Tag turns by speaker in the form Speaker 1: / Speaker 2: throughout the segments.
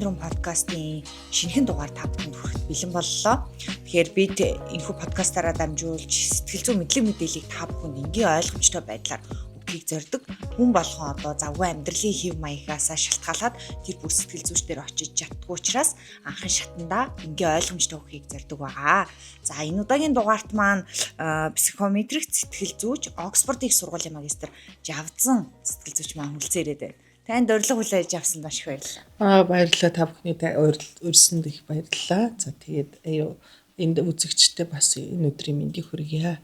Speaker 1: өндрөн подкастын шинэхэн дугаар та бүхэнд хүрэхэд бэлэн боллоо. Тэгэхээр бид энэхүү подкастаараа дамжуулж сэтгэл зүйн мэдээллийг та бүхэнд энгийн ойлгомжтой байдлаар өгөхийг зорддог. Хүн болгон одоо завгүй амьдралын хэв маягаас шалтгаалаад тэр бүр сэтгэл зүйчдэр очиж чаддгүй учраас анхан шатандаа энгийн ойлгомжтой өгөхийг зорддог байгаа. За энэ удаагийн дугаарт маань психометрик сэтгэл зүйч Оксфорд их сургуулийн магистр Жавдсан сэтгэл зүйч маань хүрэлцэн ирээд байна. Танд урилга хүлээж авсан маш их баярлалаа.
Speaker 2: Баярлалаа та бүхний урьсанд их баярлалаа. За тэгээд энд үзэгчтэй бас энэ өдрийн мэндийг хүргье.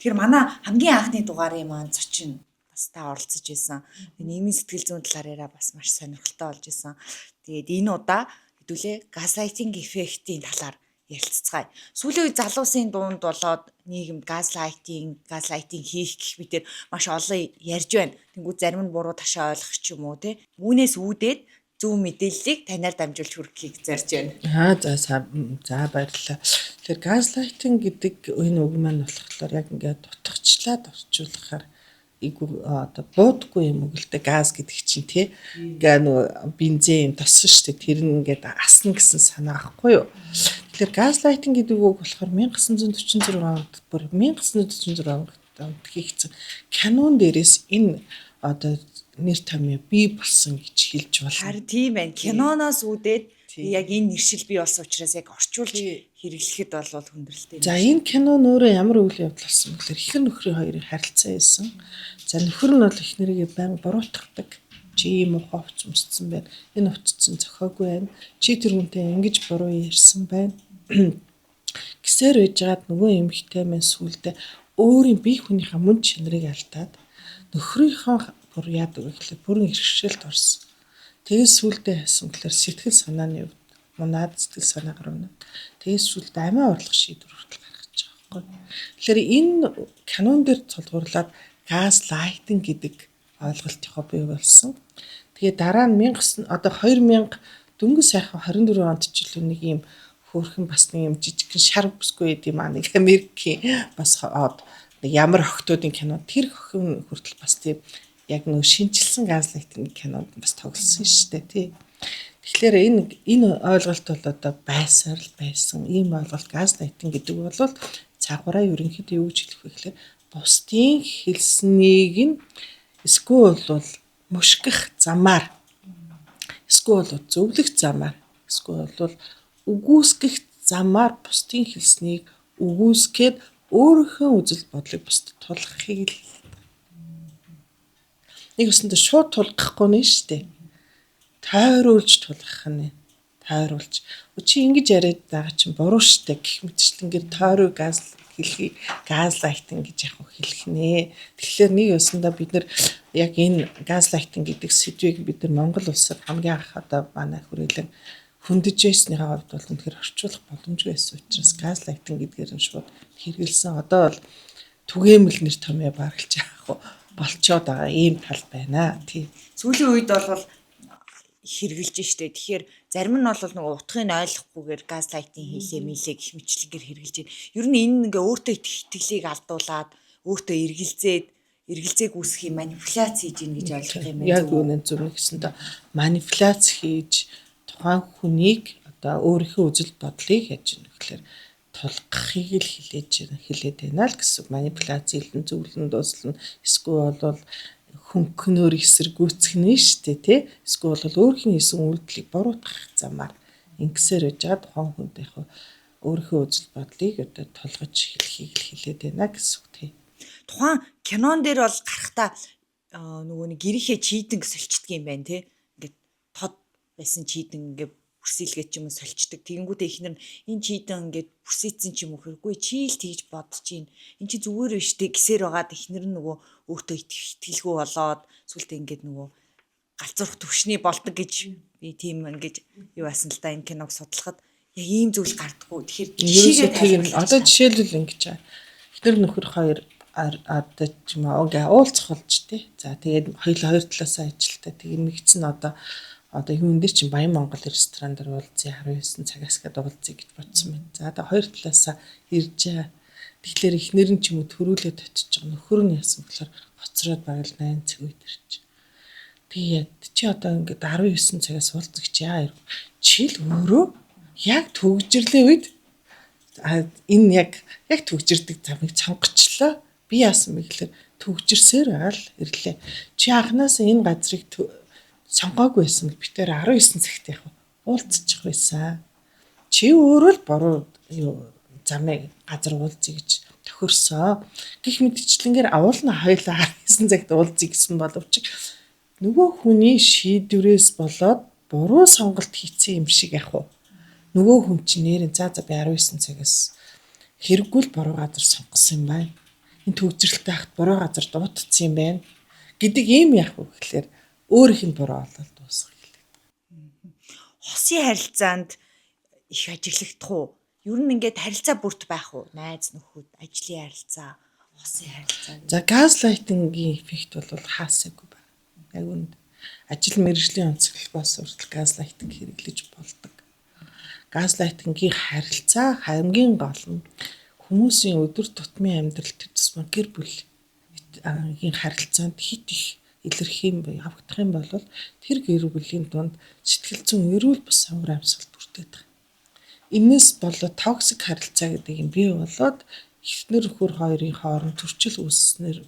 Speaker 1: Тэгэхээр манай хамгийн анхны дугаарын маань зочин бас та оролцож байсан. Нийгмийн сэтгэл зүйн талаараа бас маш сонирхолтой болж байсан. Тэгээд энэ удаа хэдүүлээ газлайтинг эффектийн талаар ярилццгаая. Сүүлийн үед залуусын дунд болоод нийгэмд газлайтинг хийх гэх мэтэр маш олон ярьж байна. Тэнгүүд зарим нь буруу ташаа ойлгох ч юм уу те. Үүнээс үүдээд зөв мэдээллийг танаар дамжуулж хүргэхийг зорж байна.
Speaker 2: За баярлалаа. Тэгэхээр газлайтинг гэдэг энэ үг маань болохоор яг ингээд дутагчлаад орчуулахаар одоо буудахгүй юм үгэлтэй газ гэдэг чинь тий. Ингээ нөгөө бензин тоссон шүү дээ. Тэр нь ингээд асна гэсэн санаа ахгүй юу? Тэгэхээр газлайтинг гэдэг үг болохоор 1946 онд бүр 1946 онд хийгдсэн кинон дээрээс энэ одоо нэр томьёо бий болсон гэж хэлж байна.
Speaker 1: Харин тийм байна. Киноноос үүдээд яг энэ нэршил бий болсон учраас яг орчуулж хэрэглэхэд бол хүндрэлтэй.
Speaker 2: За энэ кинон өөрөө ямар үйл явдал болсон бэ гэхээр ихэр нөхрийн хоёрын харилцаа байсан. За нөхөр нь бол эхнэрийгээ байнга буруутгадаг. Чи ийм ухаавч өмссөн байна. Энэ утцсан зохиогүй байна. Чи тэр хүнтэй ингэж буруу ярьсан байна. Гисээр байжгаад нөгөө эмэгтэй мэн сүулдэ өөрийн бие хүнийхээ мөн чанарыг алдаад нөхрийнхөө бүр яадаг вэ гэхлээр бүрэн иргэшэлт орсон. Тэгээс сүулдэ хайсан гэхлээр сэтгэл санааны хувьд мунаад сэтгэл санаагаар унаад тэгээс сүулдэ амиа орлох шийдвэр хүртэл гаргаж байгаа байхгүй. Тэгэхээр энэ канон дээр тулгуурлаад газлайтинг гэдэг ойлголтынхоо бий болсон. Тэгээ дараа нь 2000 дөнгөж сайхан 24 онд ч илүү нэг юм хөөрхөн бас нэг юм жижигхэн шар бүсгүй гэдэг юм аа нэг Америкийн бас ямар охтуудын кино тэр охин хүртэл бас тийм яг нөө шинжилсэн газлайтинг кинонд бас тоглосон шүү дээ тий. Тэгэхээр энэ ойлголт бол одоо байсан ийм ойлголт газлайтинг гэдэг бол цаагаараа ерөнхийдөө юу гэж хэлэх вэ гэхээр бусдын хэлснийг нь эсвэл бол мушгих замаар эсвэл зөвлөх замаар эсвэл бол үгүйсгэх замаар бусдын хэлснийг үгүйсгээд өөрийнхөө үзэл бодлыг бусдад тулгахыг нэг өсөндө шууд тулгахгүй нэ штэ. Тойруулж тулгах нь. Тойруулж. Чи ингэж яриад байгаа чинь буруу штэ гэх мэтчлэнгээр тойроо газлайтинг гэж яг хэлэх нэ. Тэгэхээр нэг өсөндө бид нар яг энэ газлайтинг гэдэг сэдвийг бид нар Монгол улсад хамгийн анх одоо манай хүрээлэн хөндөж байсныхаа хувьд бол үнэхээр орчуулах боломжгүй байсан учраас газлайтинг гэдгээр нь шууд хэрэгэлсэн. Одоо бол түгээмэл нэр томьёо баргалж байгаа болчоод байгаа ийм тал байна. Тийм.
Speaker 1: Сүүлийн үед бол хэрэгжилж штэ. Тэгэхээр зарим нь бол нөгөө утгыг ойлгохгүйгээр газлайтинг хийлээ гэх мэтлэгээр хэрэгжилж байна. Ер нь энэ ингээ өөртөө итгэлийг алдуулаад өөртөө эргэлзээг үүсгэх юм манипуляц хийж ийн гэж ойлгох юм байна.
Speaker 2: Яг үнэн зөв нэгсэндээ манипуляц хийж тухайн хүнийг одоо өөрийнхөө үзэл бодлыг яаж юм гэхээр тулгахыг л хэлээд байна л гэсэн манипуляц хэлэн зөвлөн дуслан эсвэл бол хөнгөнөөр эсэргүүцэх нь штэ тий эсвэл бол өөрхийн хийсэн үйлдэлийг буруутгах замаар ингэсээр байж байгаа тухайн хүнд яг өөрийнхөө үзэл бодлыг одоо тулгаж хэлхийг л хэлээд байна гэсэн үг тий.
Speaker 1: Тухайн кинон дээр бол гарахтаа нөгөө нэг гэрийнхээ чийдэнг солилцдаг юм байна тий. Ингээд тод байсан чийдэн ингээд бүрсэлгээд ч юм уу солилцдог. Тэгэнгүүтээ ихнэр энэ чийдэн ингээд бүрсээдсэн ч юм уу хэрэггүй чи л тэгж бодож чинь эн чи зүгээр биш тэг гисээр байгаад ихнэр нь нөгөө өөртөө итгэлгүй болоод сүултээ ингээд нөгөө галзуурх төвшний болдог гэж би тийм ингээд юу басан л да энэ киног судлахад яг ийм зүйл гардаггүй. Тэгэхээр
Speaker 2: одоо жишээлбэл ингэж байгаа. Ихнэр нөхөр хоёр одоо ч юм уу ингээ уулзах болж тий. За тэгээд хоёр талаасаа ажилтаа тэгээд нэгц нь одоо юун дээр чинь Баян Монгол ресторан дээр уулзъя 19 цагаас гээд уулзъя гэж бодсон байна. За одоо хоёр талаасаа ирж байгаа. Тэгэхээр эхнэр нь ч юм уу төрүүлээд очиж байгаа. Нөхөр нь яасан болохоор хоцроод бараг 8 цаг үед ирж. Тэгээд чи одоо ингээд 19 цагаас уулзах чи яа чи л өөрөө яг төгжрлийн үед энэ яг төгжирдэг замыг сонгочлоо. Би яасан бэ гэхээр төгжирсээр айл ирлээ. Чи анханасаа энэ газрыг сонгоогүй байсан бол би тэр 19 цагт яг уулзчих байсан. Чи өөрөө л буруу замыг газар уулзъя гэж тохирсон. Гэх мэтчлэнгээр авуулна хоёлаа 19 цагт уулзъя гэсэн боловч нөгөө хүний шийдвэрээс болоод буруу сонголт хийсэн юм шиг яг уу. Нөгөө хүн чинь нэрэн за би 19 цагаас хэрэггүй л буруу газар сонгосон юм байна. Энэ төгсрэлтэй хахад буруу газар дуутсан юм байна гэдэг ийм яг уу гэхэлэр өөрийнх нь буруу олоод дуусгах хэлээ.
Speaker 1: Хосын харилцаанд их ажиглагдах уу? Ер нь ингээд харилцаа бүрт байх уу? Найз нөхөд, ажлын харилцаа, хосын харилцаа.
Speaker 2: За газлайтингийн эффект бол хаасаагүй байна. Яг үүнд ажил мэргэжлийн онцлогоос хүртэл газлайтинг хэрэглэж болдог. Газлайтингийн харилцаа хамгийн гол нь хүмүүсийн өдөр тутмын амьдрал төр тусмаа гэр бүлийн харилцаанд хит их илэрх юм явагдах юм бол тэр гэр бүлийн дунд сэтгэл зүйн эрүүл бус амар амьсгал бүрдээд байгаа. Энээс болоод токсик харилцаа гэдэг юм бий болоод эхнэр нөхөр хоёрын хооронд төрчил үүснээр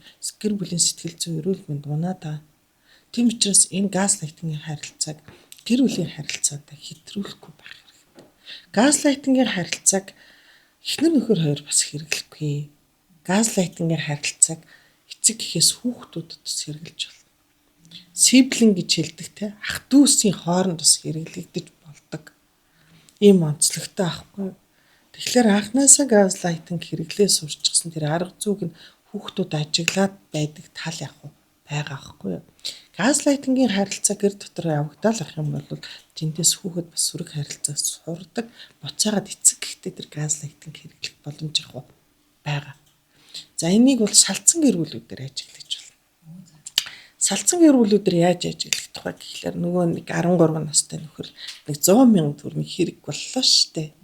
Speaker 2: гэр бүлийн сэтгэл зүйн эрүүл мэнд унаад. Тийм учраас энэ газлайтингийн харилцааг гэр бүлийн харилцаатай хэтрүүлэхгүй байх хэрэгтэй. Газлайтингийн харилцааг эхнэр нөхөр хоёр бас хэрэглэхгүй. Газлайтингийн харилцааг эцэг эхээс хүүхдүүдэд хэрэглэж болно. Сиблинг гэж хэлдэг те ах дүүсийн хооронд бас хэрэглэгдэж болдог. Ийм онцлогтой аахгүй. Тэгэхээр анхнаасаа газлайтинг хэрэглээ сурчсан тэр арга зүйг нь хүүхдүүд ажиглаад байдаг тал яг байгаа аахгүй. Газлайтингийн харилцаа гэр дотор явагдал ах юм бол тэндээс хүүхэд бас сүрэг харилцаа сурдаг. Буцаагаад эцэг гэхдээ тэр газлайтинг хэрэглэх боломж яг байгаа. За энийг бол салцсан гэр бүлүүдээр ажиглаж байна. Салцсан гэр бүлүүдээр яаж ажиглагдах вэ гэхлээр нөгөө нэг 13 настай нөхөр нэг 100,000 төгрөгийн хэрэг боллоо штэ.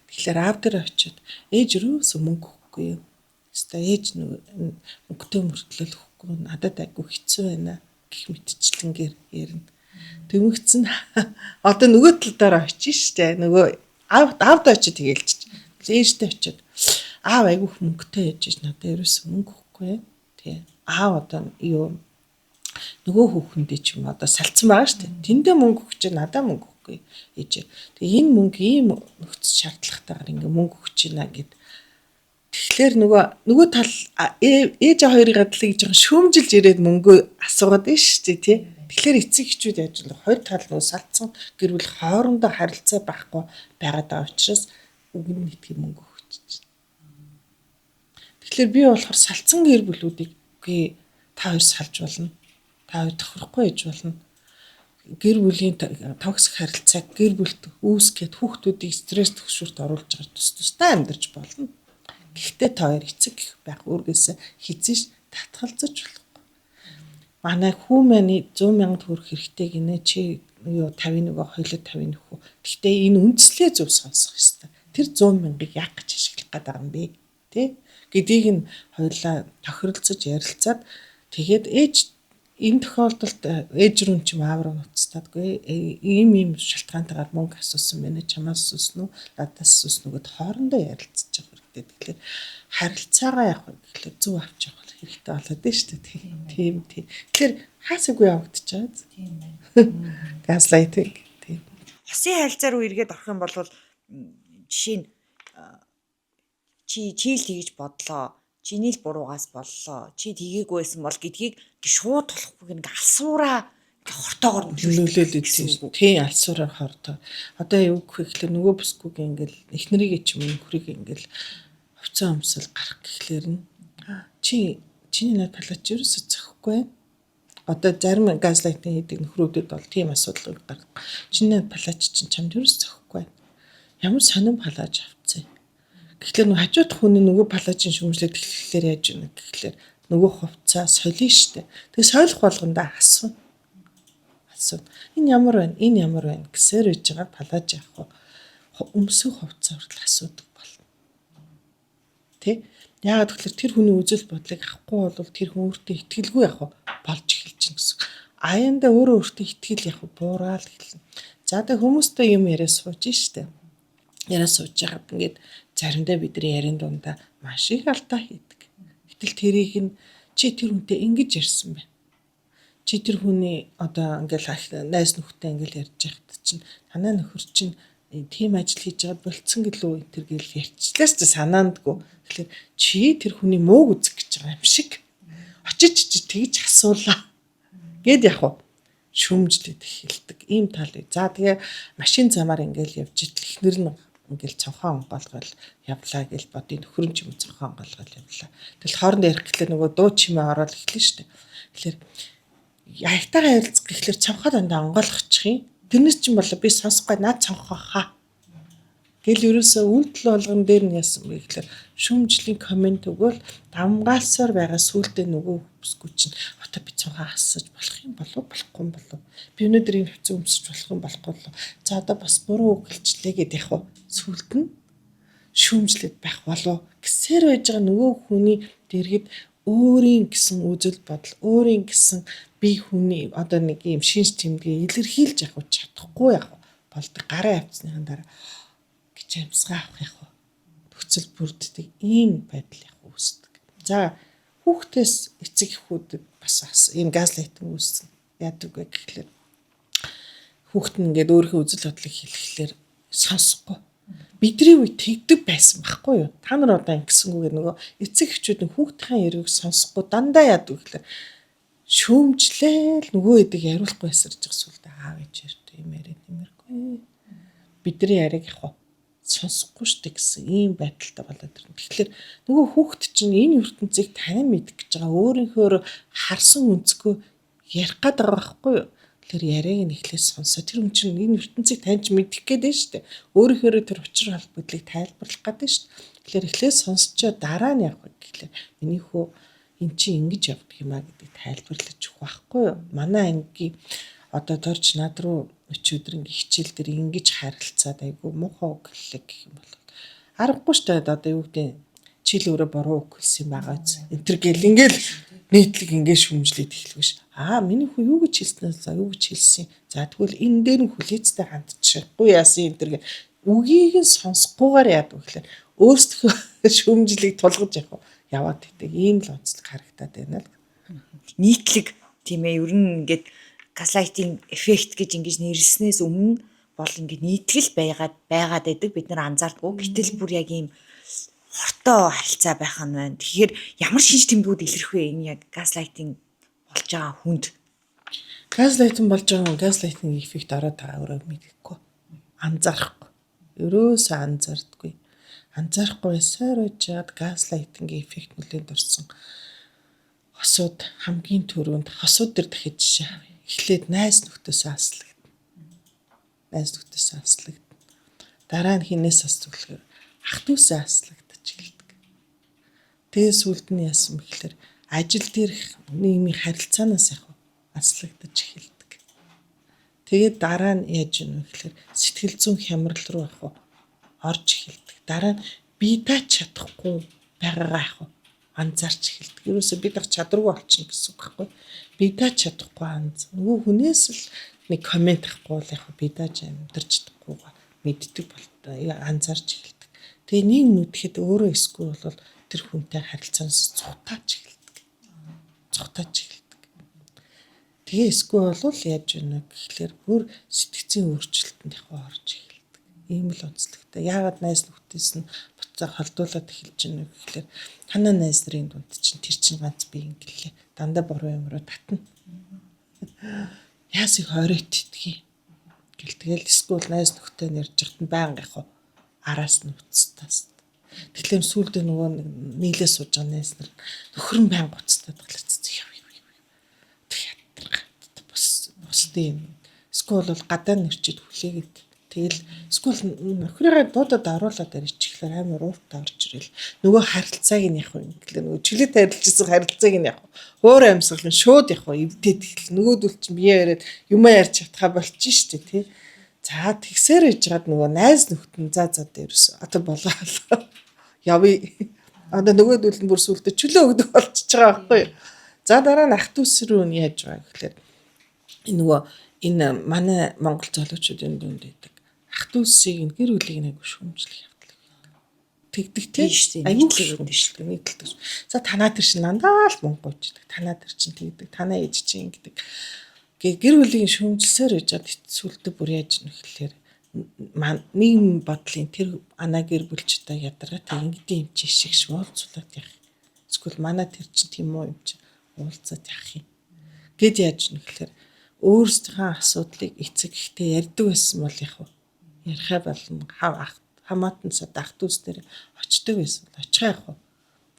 Speaker 2: Тэгэхээр аав дээр очиод ээж юусэн мөнгө өгөхгүй юу? Эсвэл ээж мөнгөтэй мөртлөл өгөхгүй надад айгүй хэцүү байна гэх мэтчлэнгээр ярина. Тэмэгцэн одоо нөгөө тал дээр очиж штэ. Нөгөө аавд очиод тэгэлж. Ээжтэй очиод аав айгүй мөнгөтэй ээж надад ерөөсөн мөнгө өгөхгүй. Тий. Аав одоо нөгөө хүүхэндээ ч юм одоо салцсан байгаа штэ. Тэндээ мөнгө өгч надад мөнгө өгөхгүй ээж. Тэгээ энэ мөнгө ийм нөхцөл шаардлагатайгаар ингээ мөнгө өгч байна гэд. Тэгэхээр нөгөө тал ээж хоёрын гадлыг жоохон шөөмжилж ирээд мөнгө асуугаад байна штэ тий. Тэгэхээр эцэг эхчүүд яаж вэ? Хоёр тал нөгөө салцсан гэр бүл хоорондоо харилцаа байхгүй байгаад байгаа учраас өгнө гэдгийг мөнгө өгч чинь. Тэгэхээр би болохоор салцсан гэр бүлүүдийг та хоёр салж болно. Та хоёр тохирохгүй ээж болно. Гэр бүлийн токсик харилцааг гэр бүлд үүсгээд хүүхдүүдийг стресс төгшөрт оруулж байгаа тусдаа амьдарч болно. Гэхдээ та хоёр эцэг байх үүргээс хизээш татгалзаж болохгүй. Манай хүү маань 100,000 төгрөг хэрэгтэй гинэ чи 51 хоёлоо 51 хүү. Гэхдээ энэ үндслээ зөв сонсох ёстой. Тэр 100,000-ыг яг гэж ашиглах гэдэг юм бэ. Тэ? Гэдгийг нь хоёлаа тохиролцож ярилцаад тэгээд энэ тохиолдолд ээж рүү ч аав руу нуцтаадгүй ийм шалтгаантайгаар мөнгө асуусан байна чамаас асуусан уу надаас асуусан уу гэд хоорондоо ярилцаж байгаа хэрэгтэй. Тэгэхээр харилцаагаа яг гэхлээр зөв авч явах хэрэгтэй болоод байна шүү дээ. Тийм. Тэгэхээр хаасаагүй явагдчихад. Тийм байна. Газлайтинг. Тийм.
Speaker 1: Хосын харилцаа руу эргээд орох юм бол жишээ нь чи л тэгж бодлоо. Чиний л буруугаас боллоо. Чи тгийгүй байсан бол гэдгийг шууд болохгүй ингээ алсуураа хортоогоор
Speaker 2: нөлөөлөд идсэн. Тийм алсуураар хортоо. Одоо юу гэхэлэр нөгөө бүсгүйг ингээл эхнэрийг ч юм нөхрийг ингээл хувцас өмсөл гарах гэхлээр нь чиний над палач ерөөсө зөхгүй байна. Одоо зарим газлайтинг хийдэг нөхрүүдэд бол тийм асуудал гардаг. Чиний над палач чинь чамд ерөөсө зөхгүй байна. Ямар сонирн палаж авцсан. Тэгэхээр хажууд хүний нөгөө палажин шүмжлээд эхлэхээр яаж вэ гэхлээр нөгөө хувцаа солино штэ. Тэгээ сойлох болгонда асуу. Энэ ямар байна гэсээр үж байгаа палаж яах вэ? Өмсөх хувцаа хүртэл асуудаг болно. Тэ? Яагаад гэхлээр тэр хүний үзэл бодлыг авахгүй бол тэр хүн өөртөө итгэлгүй яах вэ? Болж эхэлж гин гэсэн. аяндаа өөрөө өөртөө итгэл яг буураад эхэлнэ. За тэг хүмүүстэй юм яриа сууж штэ. Яриа сууж байгаад ингээд заримдаа бидний яриан дундаа маш их алдаа хийдэг. Гэтэл тэрийг нь чи тэр хүнтэй ингэж ярьсан байна. Чи тэр хүний одоо ингээл найз нөхдөд ингээл ярьж байхад чинь танаа нөхөр чинь тийм ажил хийж байгаад болцсон гэлөө энэ төр гэл ярьчлаас ч санаандгүй. Тэгэхээр чи тэр хүний мууг үзэх гэж байгаа юм шиг очиж тэгж асуулаа. Гэд яг уу шүмжлээд эхэлдэг. Ийм тал. За тэгээ машин замаар ингээл явж идэл ихнэр нь ингээл цонхоо онгоолгол явлаа гэж бодъё. Нөхөр нь ч юм цонхоо онгоолгол явлаа. Тэгэл хооронд ярих гэхлээр нөгөө дуу чимээ ороод эхэлнэ шүү дээ. Тэгэхээр яйтайгаа ярилцах гэхлээр цонхоо дандаа онгоолгочих юм. Тэрнээс чинь болоо би сонсохгүй наад цонхоо хаа. Гэл ерөөсөө үйлдэл болгон дээр нь яасан бэ гэхлээр шүмжлийн комент өгөөл дамгаалсаар байгаа сүултээ нөгөө хүсгүй чинь одоо би цонхоо хассаж болох юм болов болохгүй юм болов. Би өнөөдөр юм хэвцэн өмсөж болох юм болохгүй болов. За одоо бас буруу үг хэлчлээ гэд яг уу сүулт нь шүмжлээд байх болов гэсээр байж байгаа нөгөө хүний дэргэд өөрийн гэсэн үзэл бодол, өөрийн гэсэн би хүний одоо нэг юм шинж тэмдгээ илэрхийлж явах чадахгүй яг болдог. Гараа авцсныхан дараа гэж амьсгаа авах яг нөхцөл бүрддэг ийм байдал яг үүсдэг. За хүүхдээс эцэг эхүүдэд бас ийм газлайтинг үүссэн. Яадаг вэ гэхлээр хүүхд нь ингээд өөрийнхөө үзэл бодлыг хэлэхлээр сонсохгүй. Бидний үе тэгдэг байсан байхгүй юу? Та нар одоо ингэсэнгүүгээр нөгөө эцэг эхчүүд нь хүүхдийн яриг сонсохгүй дандаа яадаг гэхлээр шүүмжлээл нөгөө эдэг яриулахгүй байсарж байгаа сүлдээ аав ээж ярьдаг юм яриад нэмэргүй. Бидний яриг яг сонсохгүй штэ гэсэн ийм байдалтай болоод ирнэ. Тэгэхээр нөгөө хүүхд чинь энэ ертөнцийг танин мэдэх гэж байгаа өөрийнхөө харсан үнцгөө ярих гээд байгаа байхгүй юу? Тэр яриаг нь эхлээд сонсоо. Тэр хүн чинь энэ ертөнцийг таньж мэдэх гээд байна шүү дээ. Өөрийнхөө тэр учир холбогдлыг тайлбарлах гээд байна шүү дээ. Тэгэхээр эхлээд сонсчоо дараа нь явах гэхлээр миний хөө эн чинь ингэж явдаг юм а гэдгийг тайлбарлаж өгөх байхгүй юу? Манай ангийн одоо дорж над руу өчигдөр ингээ хичээл дээр ингэж харилцаад айгу муухай үг хэллээ гэх юм бол аргагүй шүү дээ. Одоо юу гэдэг чил өөрөө буруу үг хэлсэн юм байгаа үз. Энтэр гэл ингээл нийтлэг ингээд шүмжлээд эхлэв ш. Миний хүү юу гэж хэлснээс за юу гэж хэлсэн. За тэгвэл энэ дээр нь хүлээцтэй хандчихгүй яасан энэ төр үгийг нь сонсохгүйгээр яадаг гэхлээр өөрсдөө шүмжлийг тулгаж яваад идэг ийм л онцлог харагдаад байна л.
Speaker 1: Нийтлэг тийм ээ ер нь ингээд газлайтинг эффект гэж ингэж нэрлснээс өмнө бол ингээд нийтгэл байгаад байдаг бид нар анзаардгүй. Гэтэл бүр яг ийм хортой харилцаа байх нь байна. Тэгэхээр ямар шинж тэмдгүүд илэрх вэ энэ яг газлайтинг болж байгаа хүнд?
Speaker 2: Газлайтинг болж байгаа хүн газлайтинг эффект ороод байгаа өөрөө мэдэхгүй. Анзаарахгүй. Ерөөсөө анзаардаггүй. Анзаарахгүй сайрж чад газлайтинг эффект нөлөөнд орсон. Хосууд хамгийн түрүүнд хосууд дээр дахиж жишээ авъя. Эхлээд найз нөхдөсөө аслагдана. Найз нөхдөсөө аслагдана. Дараа нь хинээс асуулахаар ах дүүсээ аслагдаж эхэлдэг. Тэгээ сүлд нь яасан бэхлээр ажил дээрх нийгмийн харилцаанаас аслагдаж эхэлдэг. Тэгээд дараа нь яаж юм гэхлээр сэтгэл зүйн хямрал руу орж эхэлдэг. Дараа нь би даач чадахгүй байгаагаа анзаарч эхэлдэг. Ерөөсөө би дах чадваргүй болчихно гэсэн үг байхгүй. Би даач чадахгүй нөгөө хүнээс л нэг комент авахгүй бол би даач амьдарч чадахгүйгаа мэддэг болтой анзаарч эхэлдэг. Тэгээ нэг нүдэхэд өөрөө эсгүй бол тэр хүнтэй харилцаанаас цухтаач эхэлдэг. Тэгээ эсгүй бол яаж вэ гэхлээр бүр сэтгцийн өөрчлөлтөнд орж эхэлдэг. Ийм л онцлогтой. Яагаад найз нөхдөс нь буцаа холдуулаад эхэлж байна вэ гэхлээр танаа найз нарын дунд чинь тэр чинь ганц би ингэлээ. Дандаа буруу юм руу татна. Яас их оройт идэгий. Тэгэл эсвэл найз нөхдөд ярьж хат нь байнга араас нь уцтаас. Тэгэхээр сүүлдээ нөгөө нийлээ сууж байгаа найз нар нөхөр нь байнга уцтаад галарцсан. Бусдын эсвэл бол гадаа нэрчид хүлээгээд тэгэл эсвэл нөхрийгээ дуудаад оруулаад ирчихлээр амар ууртаа орж ирэл нөгөө харилцааг нь яг ингээл нөгөө чөлөөт харилцсан харилцааг нь яг өөр амьсгал нь шууд яг эвдээд эхэл нөгөөдөл чинь бие яриад юмаа ярьж чадхаа болчих штэ тий. За тэгсээр ээж гад нөгөө найз нөхдөд за дээрс одоо болоо явъя. Одоо нөгөөдөл нь бүр сүлдө чөлөө өгдөг болчихж байгаа байхгүй юу. За дараа нь ах дүүс рүү нь яаж байгаа гэхэлэр энэ манай монгол залуучуудын дунд байдаг. Ах дүүсийг гэр бүлийг нэг шүүмжлэх явдал. Тэгдэг тийм
Speaker 1: нийтлэг гэдэг шүү
Speaker 2: дээ. Нийтлэг. За танаа тэр чинь дандаа л монгойчдаг. Танаа тэр чинь тэгдэг. Танаа ээж чинь гэдэг. Гэр бүлийн шүүмжлсээр гэж сүлдө бүр яаж нэхлээр нийгэм бодлын тэр анаа гэр бүлчтэй ядаргатай ингэдэм юм чи шиг уулзуулаад явах. Эсвэл манай тэр чинь тийм үү юм чи уулзаад явах юм. Гэт яаж нэхлээр өөрсдийнхөө асуудлыг эцэг ихтэй ярьдаг байсан бол яг ярихаа болно. Хамаатан сад ах дүүс дээр очдөг байсан бол очихаа яг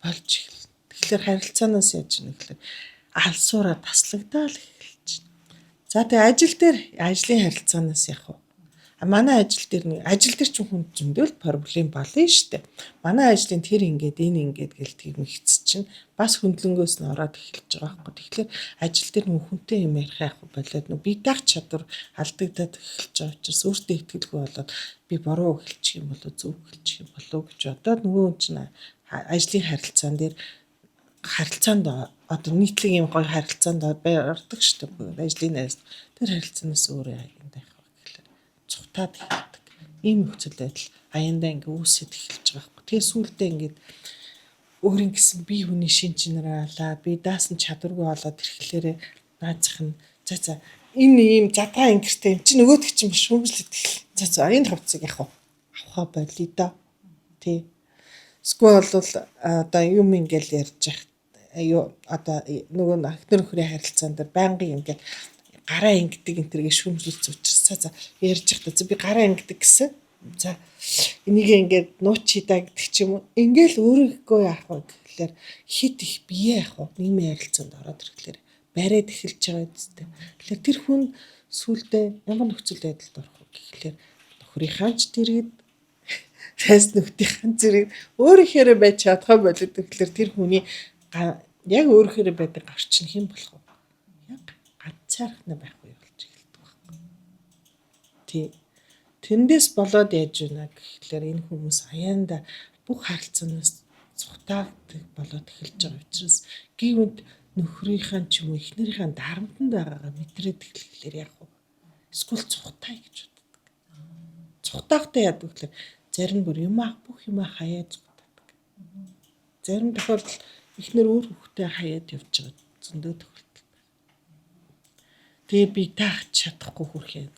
Speaker 2: болж эхэлнэ. Тэгэхээр харилцаанаас яаж нэхлээр алсуураа таслагдаад эхэлж байна. За тэгээ ажил дээр ажлын харилцаанаас яг манай ажил дээр ч хүн зөндөл проблем болно шүү дээ. Манай ажлын тэр ингээд энэ ингээд гэл тийм ихц чинь бас хөндлөнгөөс нь ороод эхэлж байгаа байхгүй. Тэгэхээр ажил дээр хүнтэй юм ярих яах болоод би даах чадвар алдагдаад эхэлж байгаа учраас өөртөө итгэлгүй болоод би буруу эхэлчих юм болоо зөв эхэлчих юм болоо гэж бодоод нөгөө хүн чинь ажлын харилцаанд одоо нийтлэг юм гоё харилцаанд ордог шүү дээ. Ажлын найз тэр харилцаанаас өөрөө юм байх. Цухтаад эхэлдэг. Ийм нөхцөл байдал аяндаа ингээ үүсэт эхэлж байгаа байхгүй. Тэгээ сүүлдээ ингээд өөрийн гэсэн бие хүний шин чанараа алаа, би даасан чадваргүй болоод ирэхлээрээ наазах нь за энэ ийм задгаа ингэртэй юм чи нөгөөдөг чинь биш шүүмжлээд эхэл. За энэ хувцсыг авахаа болий доо. Тий. Эсвэл бол одоо юм ингээл ярьж явах одоо нөгөө ахнэр нөхрийн харилцаан дээр байнгын ингээд гараа ингэдэг энтергээ шүүмжлүүлж учраас за ярьж явахдаа би гараа ингэдэг гэсэн. За энийг ингээд нуучидаа гэдэг ч юм уу. Ингээл өөрийгөө яах вэ гэхлээр хит их бие яах вэ? Нийгмийн харилцаанд ороод ирэхлээр бариад эхэлж байгаа үстэй. Тэгэхээр тэр хүн сүулдэ ямар нөхцөл байдалд орох вэ гэхлээр нөхрийнхаа ч дэргэд фэс нөхдийн зэрэг өөрийнхөө байж чадхаа болоод тэгэхээр тэр хүний яг өөрийнхөө байдаг гарч нь хэн болох вэ? Яг ганцаархнаа байхгүй болж эхэлдэг байхгүй. Тий. Тэндээс болоод яаж байна гэхлээр энэ хүмүүс аяанда бүх харилцаанаас цухтаадаг болоод эхэлж байгаа учраас гівэнд нөхрийнхаа ч юм уу эхнэрийнхаа дарамтанд байгаагаа мэдрээд эхлэхлээр яг уу эсвэл цухтаа гэж боддог. Цухтаахтай яадаг гэхлээр зарим бүр бүх юм хаяа цухтаадаг. Зарим тохиолдолд эхнэр өөр хүүхдээ хаяад явж байгаа зөндөө тохиолдол байна. Тэгээ би таах чадахгүй хүрхээ.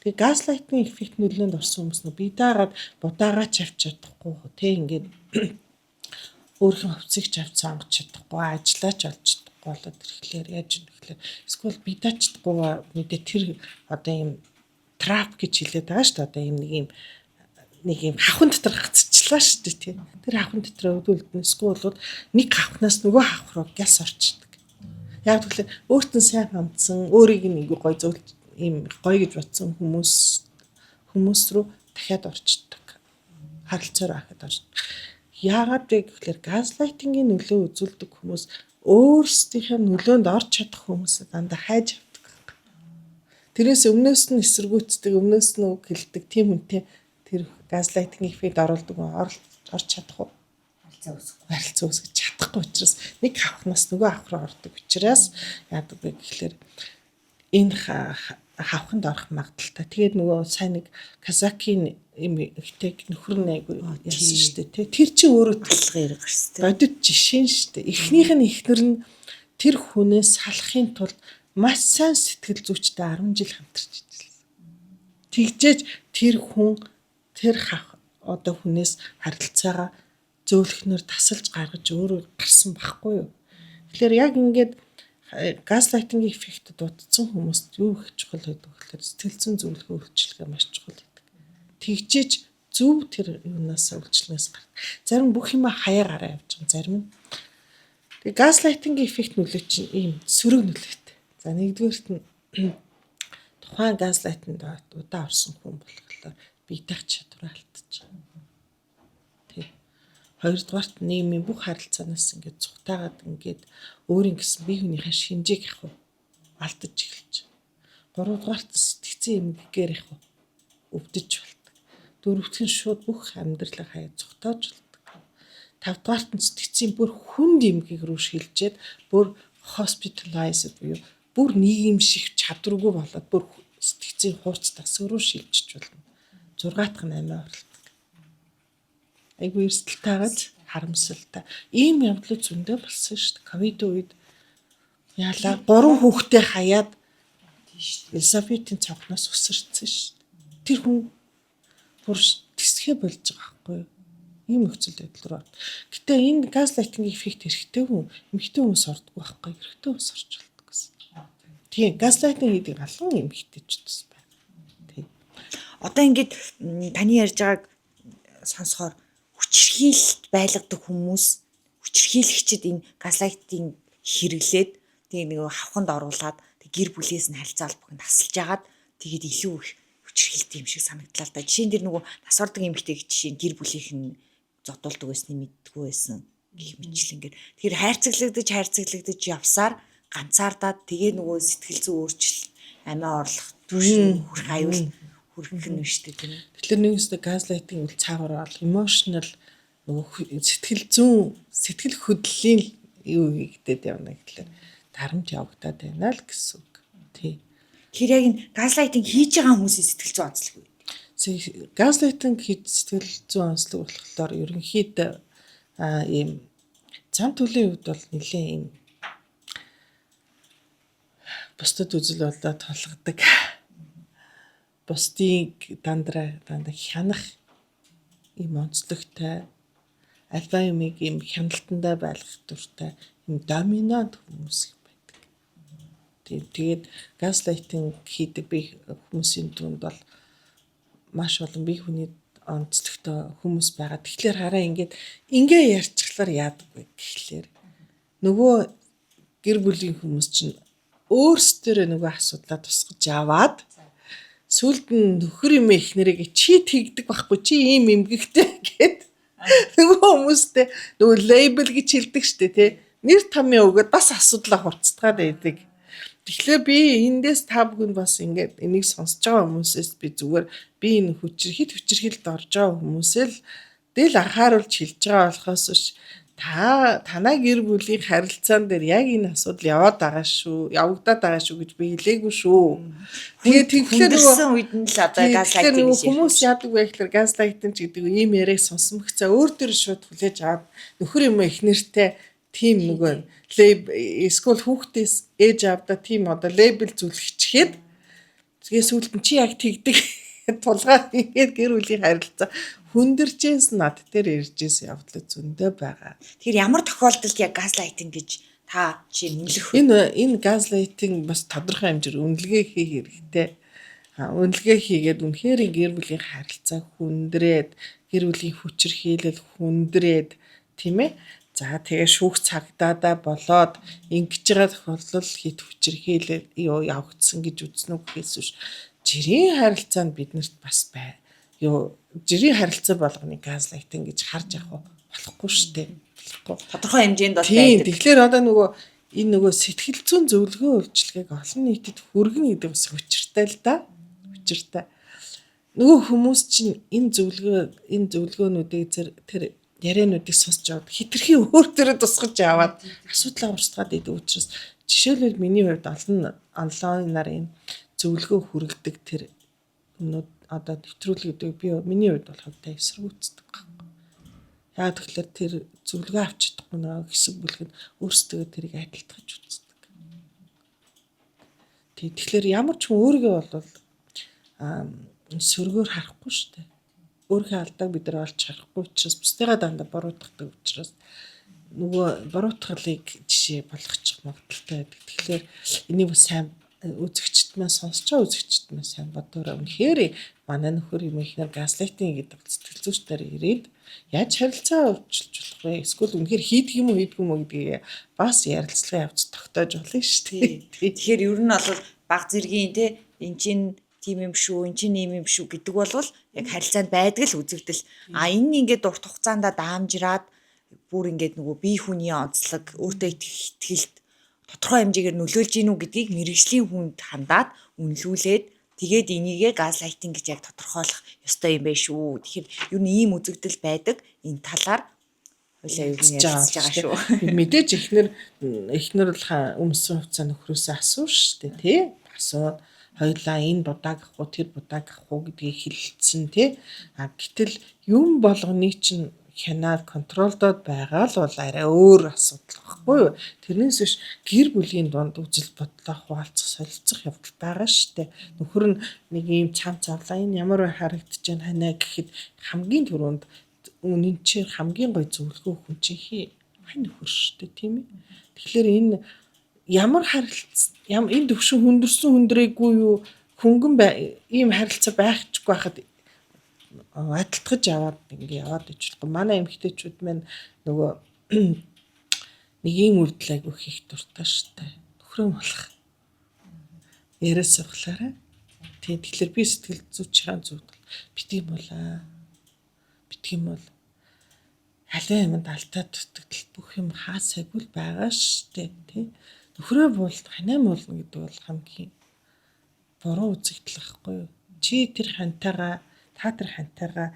Speaker 2: Тэгээ газлайтинг эффект нөлөөнд орсон хүмүүс нөө би даагаад будаагач авч чадахгүй тий ингээд өөрхийн хувцсыг ч авч сонгож чадахгүй ажиллаач олж чадахгүй болоод ирэхлээр яаж юм гэхлээр эсвэл би даачдаггүй мэдээ тэр одоо юм трап гэж хэлээд байгаа шүү дээ одоо юм нэг юм хавхан дотор гацчихлаа шүү дээ тий тэр хавхан дотор өвдөлдөн эсвэл нэг хавхнаас нөгөө хавх руу гяс орчдөг яг тэгэхээр өөртөө сайн хандсан өөрийг нэг гой зөвлөж ийм гоё гэж бодсон хүмүүс рүү дахиад орчдөг. Харилцаар ахад орчдөг. Яагаад вэ гэхээр газлайтингийн нөлөө үзүүлдэг хүмүүс өөрсдийнхээ нөлөөнд орж чадах хүмүүсээ дандаа хайж авдаг. Тэрээс өмнөөс нь эсэргүүцдэг, өмнөөс нь үг хэлдэг тийм үнтэй тэр газлайтингийн эффект оруулдаг орж чадах уу? Харилцаа үүсгэж чадахгүй учраас нэг хавхнаас нөгөө хавх руу ордог учраас яадаг вэ гэхээр энэ хавханд орох магадaltaй. Тэгээд нөгөө сайн нэг Казакийн юм ихтэй нөхөр найгүй ярьсан шүү дээ. Тэр чинь өөрөө талхаа ярих шүү дээ. Бодит жишээ шүү дээ. Эхнийх нь эхнэр нь тэр хүнээс салахын тулд маш сайн сэтгэл зүйчтэй 10 жил хамтарч ижилсэн. Тэгжээж тэр хүн тэр одоо хүнээс харилцаагаа зөөлхнөр тасалж гаргаж өөрөө гарсан байхгүй юу. Тэгэхээр яг ингээд газлайтингийн эффектэд дутсан хүмүүст юу их чухал байдаг гэхээр сэтгэл зүйн зөвлөгөө үйлчилгээ маш чухал байдаг. Тэгжээж зөв тэр юунаас үйлчлэгээс гардаг. Зарим бүх юм хаяа гараа явж байгаа. Зарим нь тэгээ газлайтингийн эффект нөлөө чинь ийм сөрөг нөлөөтэй. За нэгдүгээрт нь тухайн газлайтинд удаа орсон хүн болохоор бие даах чадвараа алдчихж байгаа. Хоёрдугаарт нийгмийн бүх харилцаанаас ингээд цухтаагаад ингээд өөрийн гэсэн бие хүнийхээ шинжийг алдаж эхэлж. Гуравдугаарт сэтгцэн эмгэгээр өвдөж болдог. Дөрөвдүгээр нь шууд бүх амьдралаа хаяа цухтааж болдог. Тавдугаарт нь сэтгцэн бүр хүнд эмгэг рүү шилжээд бүр hospitalized буюу бүр нийгэмших чадваргүй болоод бүр сэтгцийн хууц тасруу шилжиж болно. 6 дахь нь амиа орлоо. Айгүй эрсдэлтэй гаж харамсалтай. Ийм явдлууд зөндөө болсон шүү дээ. Ковидын үед яалаа 3 хүүхдээ хаяад Элизабетийн цонхноос өсөрсөн шүү дээ. Тэр хүн бүр тэсгэ болж байгаа байхгүй юу? Ийм нөхцөл байдал руу. Гэтэ энэ газлайтинг эффект хэрэгтэй хүн эмэгтэй хүмүүс ордгоо байхгүй юу? Эрэгтэй хүмүүс орж болдог гэсэн. Тийм газлайтинг хийдэг алан эмэгтэйчүүд бас байна. Тийм.
Speaker 1: Одоо ингээд таны ярьж байгааг сонсохоор хүчирхийлэлт байлгадаг хүмүүс хүчирхийлэгчид энэ газлайтинг хэрэглээд тэгээ нэг хавханд оруулаад гэр бүлээс нь харилцаа холбоог тасалж агаад тэгээд илүү их хүчирхийлэлт юм шиг санагдлаа л да. Жишээн дээр нөгөө тасвардаг эмэгтэй жишээ гэр бүлийнх нь зодуулдаг байсныг мэддэггүй байсан гэх мэтчлэнгээр. Тэгэхээр хайрцаглагдаж явсаар ганцаардаад тэгээ нөгөө сэтгэл зүй өөрчлөлт амиа орлох түвшин хүрэх аюул хүрэх нь биш үү тийм.
Speaker 2: Тэгэхээр нэгсдэ газлайтинг үл цаагаар бол emotional нөгөө сэтгэл хөдлөлийн юу хийгдээд явна гэхэлэр дарамт явагдаад байна л гэсэн үг. Тий.
Speaker 1: Тэр яг энэ газлайтинг хийж байгаа хүмүүсийн сэтгэл зүй онцлог үү?
Speaker 2: Газлайтинг хийж сэтгэл зүй онцлог болохоор ерөнхийдөө ийм зам төлөвийн хувьд бол нэлээд ийм бусдад үзэл болоод толгодог. Бусдыг дандаа хянах ийм онцлогтой альва юмыг ийм хяналтандаа байлгах дуртай ийм доминант хүмүүс байдаг. Тэгээд газлайтинг хийдэг би хүмүүсийн дунд бол маш олон бие хүний онцлогтой хүмүүс байгаа. Тэгэхээр хараа ингээ ярьчихлаар яадаг вэ гэхлээр нөгөө гэр бүлийн хүмүүс чинь өөрсдөө нөгөө асуудлаа тусгаж аваад сүлд нь нөхөр юм ихнэрийг чи тэгдэг байхгүй чи ийм эмгэгтэй гэд нөгөө хүмүүстэй нөгөө лейбл гэж хэлдэг штэ тий нэр томьёо өгөөд бас асуудлаа хурцтгаад байдаг. Тэгэхээр би эндээс та бүхэнд бас ингээд энийг сонсож байгаа хүмүүсээс би зүгээр би энэ хүчирхийлэлд орж байгаа хүмүүсээ л дээл анхааруулж хэлж байгаа болохоос биш танай гэр бүлийн харилцаан дээр яг энэ асуудал явагдаад байгаа шүү гэж би хэлээгүй шүү. Тэгэхээр
Speaker 1: нөгөө үед нь л одоо газлайтинг гэж
Speaker 2: хүмүүс яадаг вэ гэхээр газлайтинг гэдэг ийм яриаг сонсон мөхцөө өөр төр шууд хүлээж аваад нөхөр юм ихнэртэй тим нөгөө эсвэл хүүхдээс ээж авда тим одоо лейбл зүлгчихэд тэгээ сүүлд нь чи яг тэгдэг тулгаад ингээд гэр бүлийн харилцаа хүндэрчээс над дээр иржээс явдлаа зөндөө байгаа.
Speaker 1: Тэгэхээр ямар тохиолдолд яг газлайтинг гэж та чи нэмлэх
Speaker 2: вэ? Энэ газлайтинг бас тодорхой хэмжээр үнэлгээ хийх хэрэгтэй. Үнэлгээ хийгээд үнэхээр гэр бүлийн харилцаа хүндрээд гэр бүлийн хүчирхийлэл хүндрээд тийм ээ. За тэгээ шүүх цагдааdaa болоод ингэж байгаа тохиолдол хит хүчирхийлэл явагдсан гэж үзнэ үг хийсэн ш. Жирийн харилцаанд биднэрт бас бай. Жирийн харилцаа болгоны газлайтинг гэж харж явах болохгүй шүү дээ.
Speaker 1: Тодорхой хэмжээнд бол
Speaker 2: байдаг. Тэгэхээр одоо нөгөө сэтгэл зүйн зөвлөгөө үйлчилгээг олон нийтэд хүргэнэ гэдэг бас учиртай л да. Учиртай. Нөгөө хүмүүс чинь энэ зөвлөгөөнүүдийг тэр яриануудыг сонсч аваад хитрхи өөр төрөд тусгаж аваад асуудлаа урсгаад идэв учраас жишээлбэл миний хувьд олон онлайнаар энэ зөвлөгөө хүргэдэг тэр одоо нэвтрүүлэг гэдэг би миний хувьд бол хавтаа эсэргүүцдэг байхгүй. Яг тэгэхээр тэр зөвлөгөө авч чадахгүй нэг хэсэг бүлэг нь өөрсдөө тэрийг адилтгаж үздэг. Тэгэхээр ямар ч хүн өөрийгөө бол сөргөөр харахгүй шүү дээ. Өөрийнхөө алдааг бид нар олж харахгүй учраас бусдыгаа дандаа буруутгадаг учраас нөгөө буруутгалыг жишээ болгочих магадaltaй байдаг. Тэгэхээр энийг бас сайн үзэгчд маань сонсч байгаа үзэгчд маань сайн бодоорой. Үнэхээр манай нөхөр юм ихнэр газлайтинг гэдэг сэтгэл зүйчдээр ирээд яаж харилцаа өвчлж болох вэ? Эсвэл үнэхээр хийдэг юм уу гэдгийг бас ярилцлага явууц тогтоож болно шүү дээ.
Speaker 1: Тэгэхээр ер нь бол баг зэргийн те эн чинь тийм юм шүү, эн чинь ийм юм шүү гэдэг бол яг харилцаанд байдаг л үзэгдэл. Энэ нь ингээд урт хугацаанд даамжраад бүр ингээд нөгөө бие хүний онцлог, өөртөө ихтгэлт тодорхой хэмжээгээр нөлөөлж гинүү гэдгийг мэрэгжлийн хүнд хандаад үнэлүүлээд тэгээд энийгээ газлайтинг гэж яг тодорхойлох ёстой юм байна шүү. Тэгэхээр ер нь ийм үзэгдэл байдаг. Энэ талаар Хойлоо юу ярьж байгаа шүү.
Speaker 2: Мэдээж эхнэр л өмсөн хугацаа нөхрөөсөө асуув штэ тий. Асууд хоёлаа энэ будааг ахгүй тэр будааг ахгүй гэдгийг хэлэлцсэн тий. Гэтэл юм болгоны чинь хянаад контролдод байгаа л бол арай өөр асуудал баггүй юу. Тэрнээс биш гэр бүлийн дунд үзэл бодлоо хуваалцах солилцох явдал байгаа штэ. Нөхөр нь нэг юм цам цавлаа энэ ямар харагдаж байна ханаа гэхэд хамгийн түрүүнд үнэн чи хамгийн гой зөвлөгөө хүн чи хань нөхөр штэ тийм ээ. Тэгэхээр энэ ямар энэ төвшин хүндэрсэн хүндрээгүй юу хөнгөн ийм харилцаа байхчгүй байхад адилтгаж аваад ингээ яваад ижлэхгүй. Манай эмэгтэйчүүд маань нөгөө нэг юм үйлдэл айгу хийх дуртай штэ. Нөхрөө болох. Яриа сувглаарай. Тэгэхээр би сэтгэл зүйчийн зөв битгий болоо. Битгийм бол аливаа юмд алдаад дутагдал бүх юм хаасайгүй л байгаа штэ тий. Нөхрөө бол ханаа муулна гэдэг бол хамгийн буруу үзэгдэл байхгүй юу. Чи тэр хантайгаа та тэр хантайгаа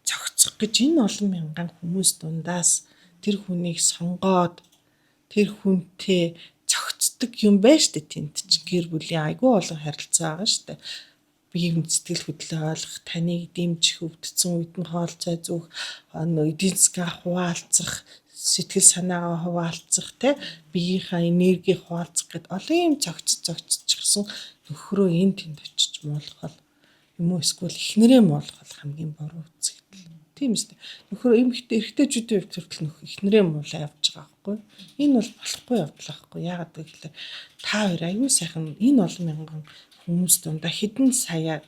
Speaker 2: цогцох гэж энэ олон мянган хүмүүс дундаас тэр хүнийг сонгоод тэр хүнтэй цогцдог юм байна штэ тэнд чи гэр бүлийн айгүй олон харилцаа байгаа штэ. Биеийн сэтгэл хөдлөлөө ойлгох, таныг дэмжих, өвдсөн үед нь хоол цай зүүх, эдийн засгаа хуваалцах, сэтгэл санаагаа хуваалцах, биеийнхаа энерги хуваалцах гэд олон юм цогцчихсан нөхрөө энэ тэнд очиж муулгал юм уу эсвэл эхнэрээ муулгал хамгийн буруу үзэгдэл. Тийм үстэй. Нөхөр эрэгтэйчүүдийн хувьд хүртэл эхнэрээ муулаа явж байгаа байхгүй. Энэ бол болохгүй явдал байхгүй. Яагаад гэвэл та хоёр аюу сайхан энэ олон мянган хүмүүс дундаа хэдэн сая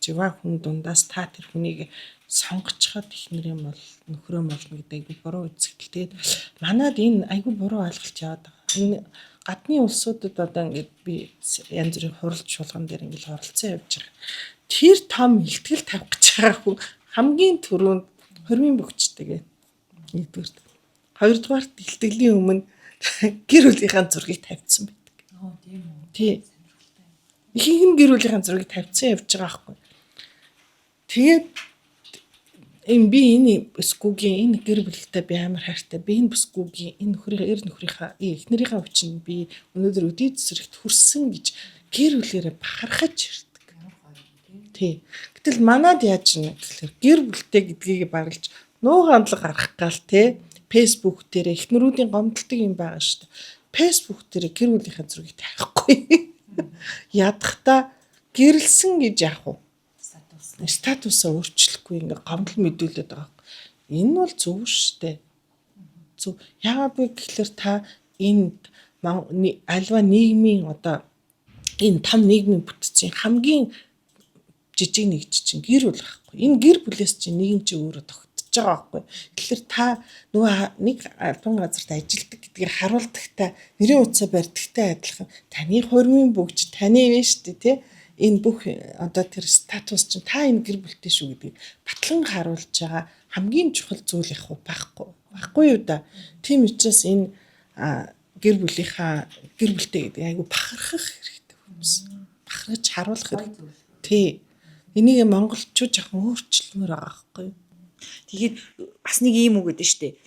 Speaker 2: жива хүн дундаас та тэр хүнийг сонгоцоход эхнэрээ мол нөхрөө молно гэдэг айгу буруу үзэгдэл. Тэгээд манад энэ айгу буруу ойлголт яваад байгаа. Энэ гадны улсуудад одоо ингээд би янз бүрийн хуралд шулган дээр ингээд оролцсон явж байгаа. Тэр том ихтгэл тавих гэж байгаа хүн хамгийн түрүүнд хормын бөхчтэйгээ нэгдүгээрт. Хоёрдугаарт илтгэлийн өмнө гэр бүлийнхаа зургийг тавьсан байдаг. Тийм үү. Тий. Ихэнх нь гэр бүлийнхаа зургийг тавьсан явж байгаа байхгүй. Тэгээд энэ бүсгүйгийн энэ гэр бүлтэй би амар хайртай. Би энэ бүсгүйгийн энэ нөхрийнхаа эхнэрийнхаа хүчин би өнөөдөр өдий цэцэрэхт хүрсэн гэж гэр бүлээрээ бахархаж ирдэг. Тий. Гэтэл манад яаж юм гэхээр гэр бүлтэй гэдгийг барилж нуу хандлага гаргах гал те Facebook дээр эхнэрүүдийн гомдолтой юм байгаа шүү дээ. Facebook дээр гэр бүлийнхаа зургийг тавихгүй. Ядахта гэрэлсэн гэж яах вэ? Статусаа өөрчлөхгүй ингээ гомдол мэдүүлээд байгаа. Энэ бол зөв шүү дээ. Зөв. Яагаад вэ гэхээр та энэ альва нийгмийн одоо энэ том нийгмийн бүтцийн хамгийн жижиг нэг чинь гэр бүл байхгүй. Энэ гэр бүлээс чинь нийгэм чи өөрөө тогтож байгаа байхгүй. Тэгэхээр та нөгөө нэг албан газарт ажилладаг гэдгээр харуулдагтай нэрийн утсаа барьдагтай адилхан таны хормын бүгж таны вэ шүү дээ тий. Энэ бүх одоо тэр статус чинь та энэ гэр бүлтэй шүү гэдгийг батлан харуулж байгаа хамгийн чухал зүйл их байхгүй юу да. Тийм учраас энэ гэр бүлтэй гэдэг айгу бахархах хэрэгтэй хүмүүс. Бахархаж харуулах хэрэгтэй. Тий. Энийг монголчууд жоохон өөрчлөлмөр байгаа байхгүй юу?
Speaker 1: Тэгээд бас нэг юм үг гэдэг штэ.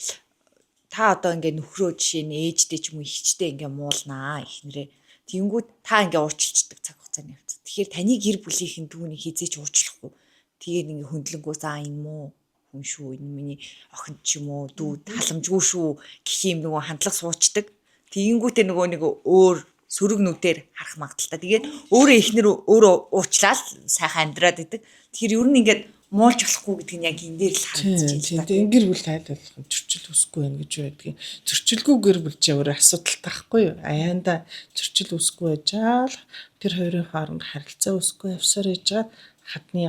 Speaker 1: Та одоо ингээ нөхрөө жишээ нь ээжтэй ч юм уу ихчтэй ингээ муулнаа эхнэрээ. Тэнгүүд та ингээ уучлцдаг цаг хугацааны явц. Тэгэхээр таны гэр бүлийнхэн түүнийг хизээч уучлахгүй. Тэгээд ингээ хөндлөнгөө энэ муу хүн шүү. Энэ миний охин ч юм уу дүү халамжгүй шүү гэх юм нөгөө хандлага суучдаг. Тэнгүүтээ нөгөө нэг өөр сөрөг нүдээр харах магадaltaа. Тэгээд өөрөө эхнэр өөрөө уучлаад сайхан амьдраад идэг. Тэгэхээр ер нь ингээд муулж болохгүй гэдэг нь яг энэ дээр л харагдаж байна.
Speaker 2: Тийм гэр бүл тайлбарлах зөрчил үсэхгүй байх гэж байдгийг. Зөрчилгүй гэр бүл ч өөр асуудал таахгүй юу? Аяанда зөрчил үсэхгүй байжаал тэр хоёрын хооронд харилцаа үсэхгүй явсаар яжгаад хадны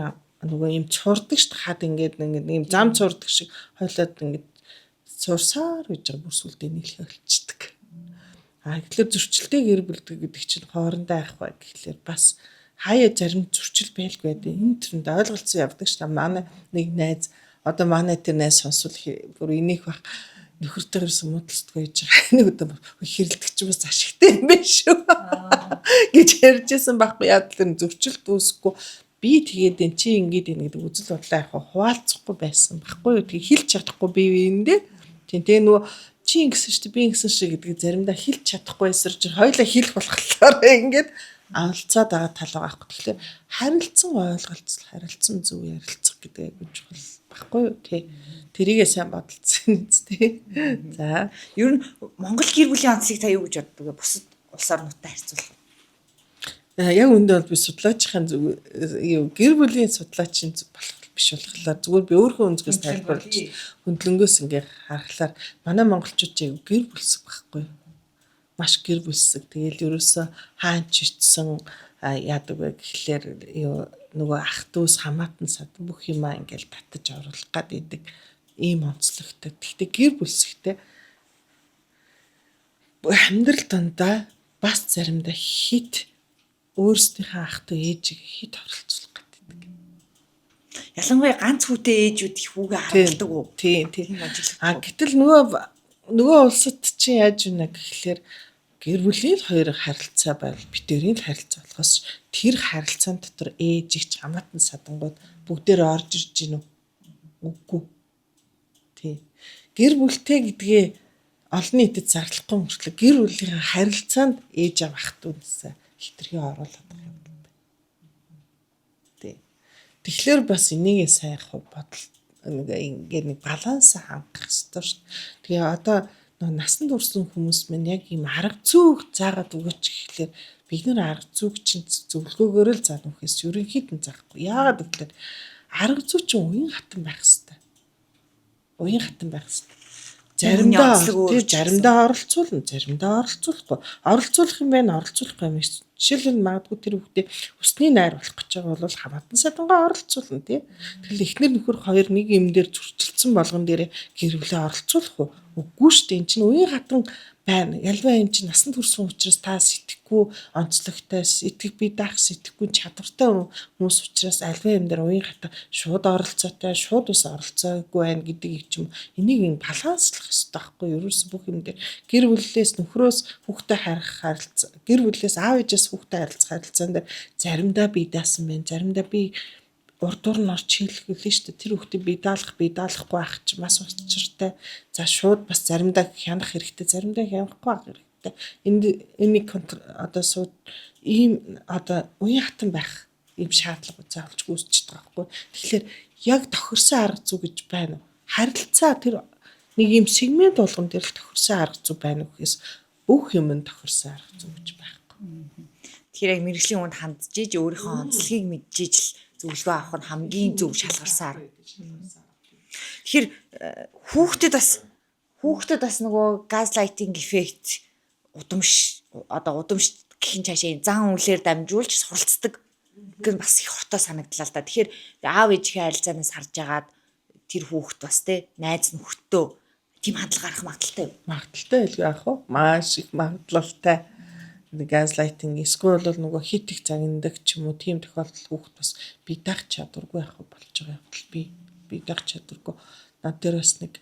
Speaker 2: нөгөө юм цурдаг шүү дээ. Хад ингээд юм зам цурдаг шиг хойлоод ингээд цурсаар гэж байгаа бүрсүүлдэ нийлхэ болчихдаг. Тэгэхээр зөрчилтэй гэр бүл гэдэг чинь хоорондоо ах бай гэхлээр бас хаяа зарим зөрчил байлгүй байдаг. Энэ төрөнд ойлголцсон явдаг ш. Манай нэг найз одоо манай тэр найз сонсвол бүр энийх баг нөхөртэйгээр сумуудалцдаг байж байгаа. Нэг удаа хэрэлдэгч бас ашигтай юм байна шүү. гэж ярьжсэн байхгүй яа тэр зөрчил дүүсэхгүй би тэгээд эн чи ингээд энэ гэдэг үзэл бодлоо яг хуваалцахгүй байсан байхгүй юу. Тэг хэлж чадахгүй бие биендээ Тэгээ нөгөө чи ингэсэн шүү дээ би ингэсэн шүү гэдгийг заримдаа хэлж чадахгүй эсэрч хоёлаа хэлэх болохоор ингээд авалцаад байгаа тал байгаа байхгүй. Тэгэхээр харилцсан ойлголцол, харилцсан зөв ярилцах гэдэг айгүй чухал баггүй юу тий. Тэрийгээ сайн бодолцсон тий. За
Speaker 1: Ер нь Монгол гэр бүлийн онцлог та юу гэж боддог вэ? Бусад улс орнуудтай харьцуулах.
Speaker 2: яг үндэ бол би судлаачийн зүг гэр бүлийн судлаачийн болох биш болохоор зүгээр би өөрийнхөө өнцгөөс тайлбарлаж хөндлөнгөөс ингээ харахаар манай монголчууд яг гэр бүлсэг байхгүй маш гэр бүлсэг тэгэл ерөөсөө хаанч ичсэн яадаг вэ гэхлээр нөгөө ах дүүс хамаатан сад бүх юмаа ингээл татаж оруулах гад идэг ийм онцлогтой. Гэхдээ гэр бүлсэгтэй амьдрал дондаа бас заримдаа хит өөрсдийнхээ ах トゥ ээжийг хит оролцуулах гэдэг.
Speaker 1: Ялангуяа ганц хүүтэй ээжүүд их хүүгээ хаалдаг уу?
Speaker 2: Тийм. Гэтэл нөгөө улсад чи яаж байна гэхлээр гэр бүлийн хоёр харилцаа байл битэрийн харилцаа болохоос тэр харилцаан дотор ээжийг ч хамаатан садангууд бүгдээр орж ирж гин үгүй. Тийм. Гэр бүлтэй гэдгээ олон нийтэд зарлахгүй мөртлөө гэр бүлийн харилцаанд ээж аав ах トゥ нээсээ хитрхи оруулаад байгаа юм байна. Тийм. Тэгэхээр бас энийгээ сайн бодол ингээд нэг баланс хангах хэрэгтэй шүү дээ. Тэгээ одоо насан турсан хүмүүс мань яг ийм арга зүйг заагаад өгөөч гэхлээр бид нар арга зүйг чинь зөвлөгөөгөөр л заана үхээс ерөнхийдөө заахгүй. Яагаад гэвэл арга зүй чинь уян хатан байх хэрэгтэй. Уян хатан байх хэрэгтэй. Заримдаа оролцуулна, заримдаа оролцуулахгүй. Оролцуулах юм байна, оролцуулахгүй юм. Жишээлбэл магадгүй тэр хүүхдээ өсний найр болох гэж байгаа бол хамаатан садангаа оролцуулна тий. Тэгэл эхнэр нөхөр хоёр нэг юм дээр зөрчилдсөн болгон дээр гэр бүлээ оролцуулах уу? Үгүй шүү дээ. Энд чинь уян хатан байна. Ялваа юм чинь насан турсан учраас та сэтгэхгүй онцлогтой, сэтгэх бие даах сэтгэхгүй чадвартай хүмүүс учраас альва юм дээр уян хатан шууд оролцоотой, шууд ус оролцоогүй байна гэдгийг юм. Энийг ин баланслах хэрэгтэй байхгүй юу? Ерөөс бүх юм дээр гэр бүлээс нөхрөөс хүүхдээ харах харилцаа, гэр бүлээс аав ээжээс хүүхдээ харилцах харилцаан дээр заримдаа бие даасан байна, заримдаа би урдуур нь орч хэлгэлээ шүү дээ. Тэр хүүхдээ бие даалахгүй ах чи бас учиртай. За шууд бас заримдаа хянах хэрэгтэй, заримдаа хянахгүй ах хэрэгтэй. Энийг одоо ийм одоо уян хатан байх ийм шаардлага заавалжгүй үүсэж байгаа байхгүй. Тэгэхээр яг тохирсон арга зүй гэж байна уу? Харилцаа тэр нэг ийм сегмент болгон дээр л тохирсон арга зүй байна уу гэхээс бүх юм нь тохирсон арга зүй гэж байхгүй.
Speaker 1: Тэгэхээр яг мэрэгжлийн үнд хандж иж өөрийнхөө онцлогийг мэдж иж л зөвлөгөө авах нь хамгийн зөв шалгарсан арга. Тэгэхээр хүүхдэд бас нөгөө газлайтинг эффект удамш гэх юм цаашаа зан үйлээр дамжуулж суралцдаг гэн бас их хотоо санагдлаа л да. Тэгэхээр аав ээжийнхээ харилцаанаас харж агаад тэр хүүхд бас те найз нөхөдөө тийм хандлага гарах магадaltaй.
Speaker 2: Магадaltaй л яах вэ? Маш их магадлалтай. Газлайтинг эсвэл бол нөгөө хит их загнадаг ч юм уу тийм тохиолдол хүүхд бас бие даах чадваргүй байх болж байгаа юм бол би даах чадваргүй. Над дээр бас нэг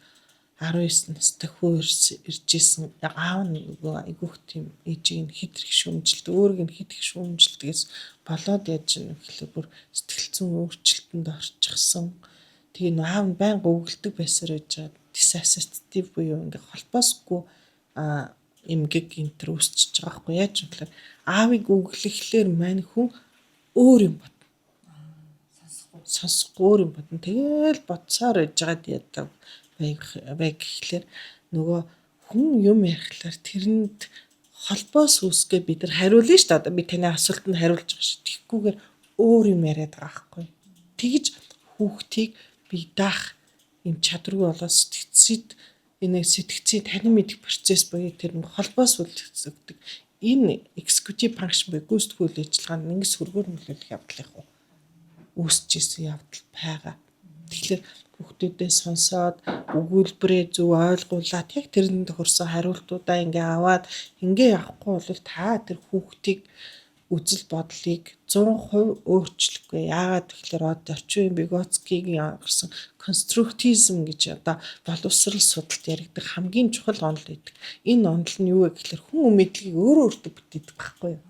Speaker 2: 19 настай хүү иржсэн аав нөгөө айгүйх тийм ээжийг хит их шүүмжилт өөрийг нь хит их шүүмжилтгээс болоод яаж юм гэхлээр бүр сэтгэл зүйн өөрчлөлтөнд орчихсон. Тэгээ аав нь байнга өгөлдөг байсаар байж байгаа диссоциатив буюу ингээ холбоосгүй эмгэг энтер үүсчихэж байгаа хгүй яаж юм гэхээр аавыг өглөхлөөр мань хүн өөр юм бодно. Сонсохгүй өөр юм бодно. Тэгэл бодсоор байж байгаад яадаг байг гэхлээр нөгөө хүн юм ярихлаар тэрэнд холбоос үүсгээ бид нар хариулна шүү дээ. Одоо би таны асуултанд хариулж байгаа шүү. Тэгхгүйгээр өөр юм яриад байгаа хгүй. Тэгж хүүхдийг бие даах юм чадваргүй болоод сэтгцийн танин мэдих процесс буюу тэр нэг холбоос үлддэг. Энэ executive function буюу гүйцэтгэх үйл ажиллагаанд нэг сөргөөр нөлөөлөх явдал үүсэж исэн явдал байгаа. Тэгэхээр хүүхдүүдээ сонсоод өгүүлбэрээ зөв ойлгуулад яг тэрэнд тохирсон хариултуудаа ингээ аваад ингээ явахгүй бол та тэр хүүхдийг үзэл бодлыг 100% өөрчлөхгүй. Яагаад гэвэл одоо орчин үеийн Vygotsky-гийн гарсан конструктивизм гэж одоо боловсрал судалт яригдах хамгийн чухал онол байдаг. Энэ онол нь юу вэ гэхээр хүн мэдлэгийг өөртөө бүтээдэг байхгүй юу?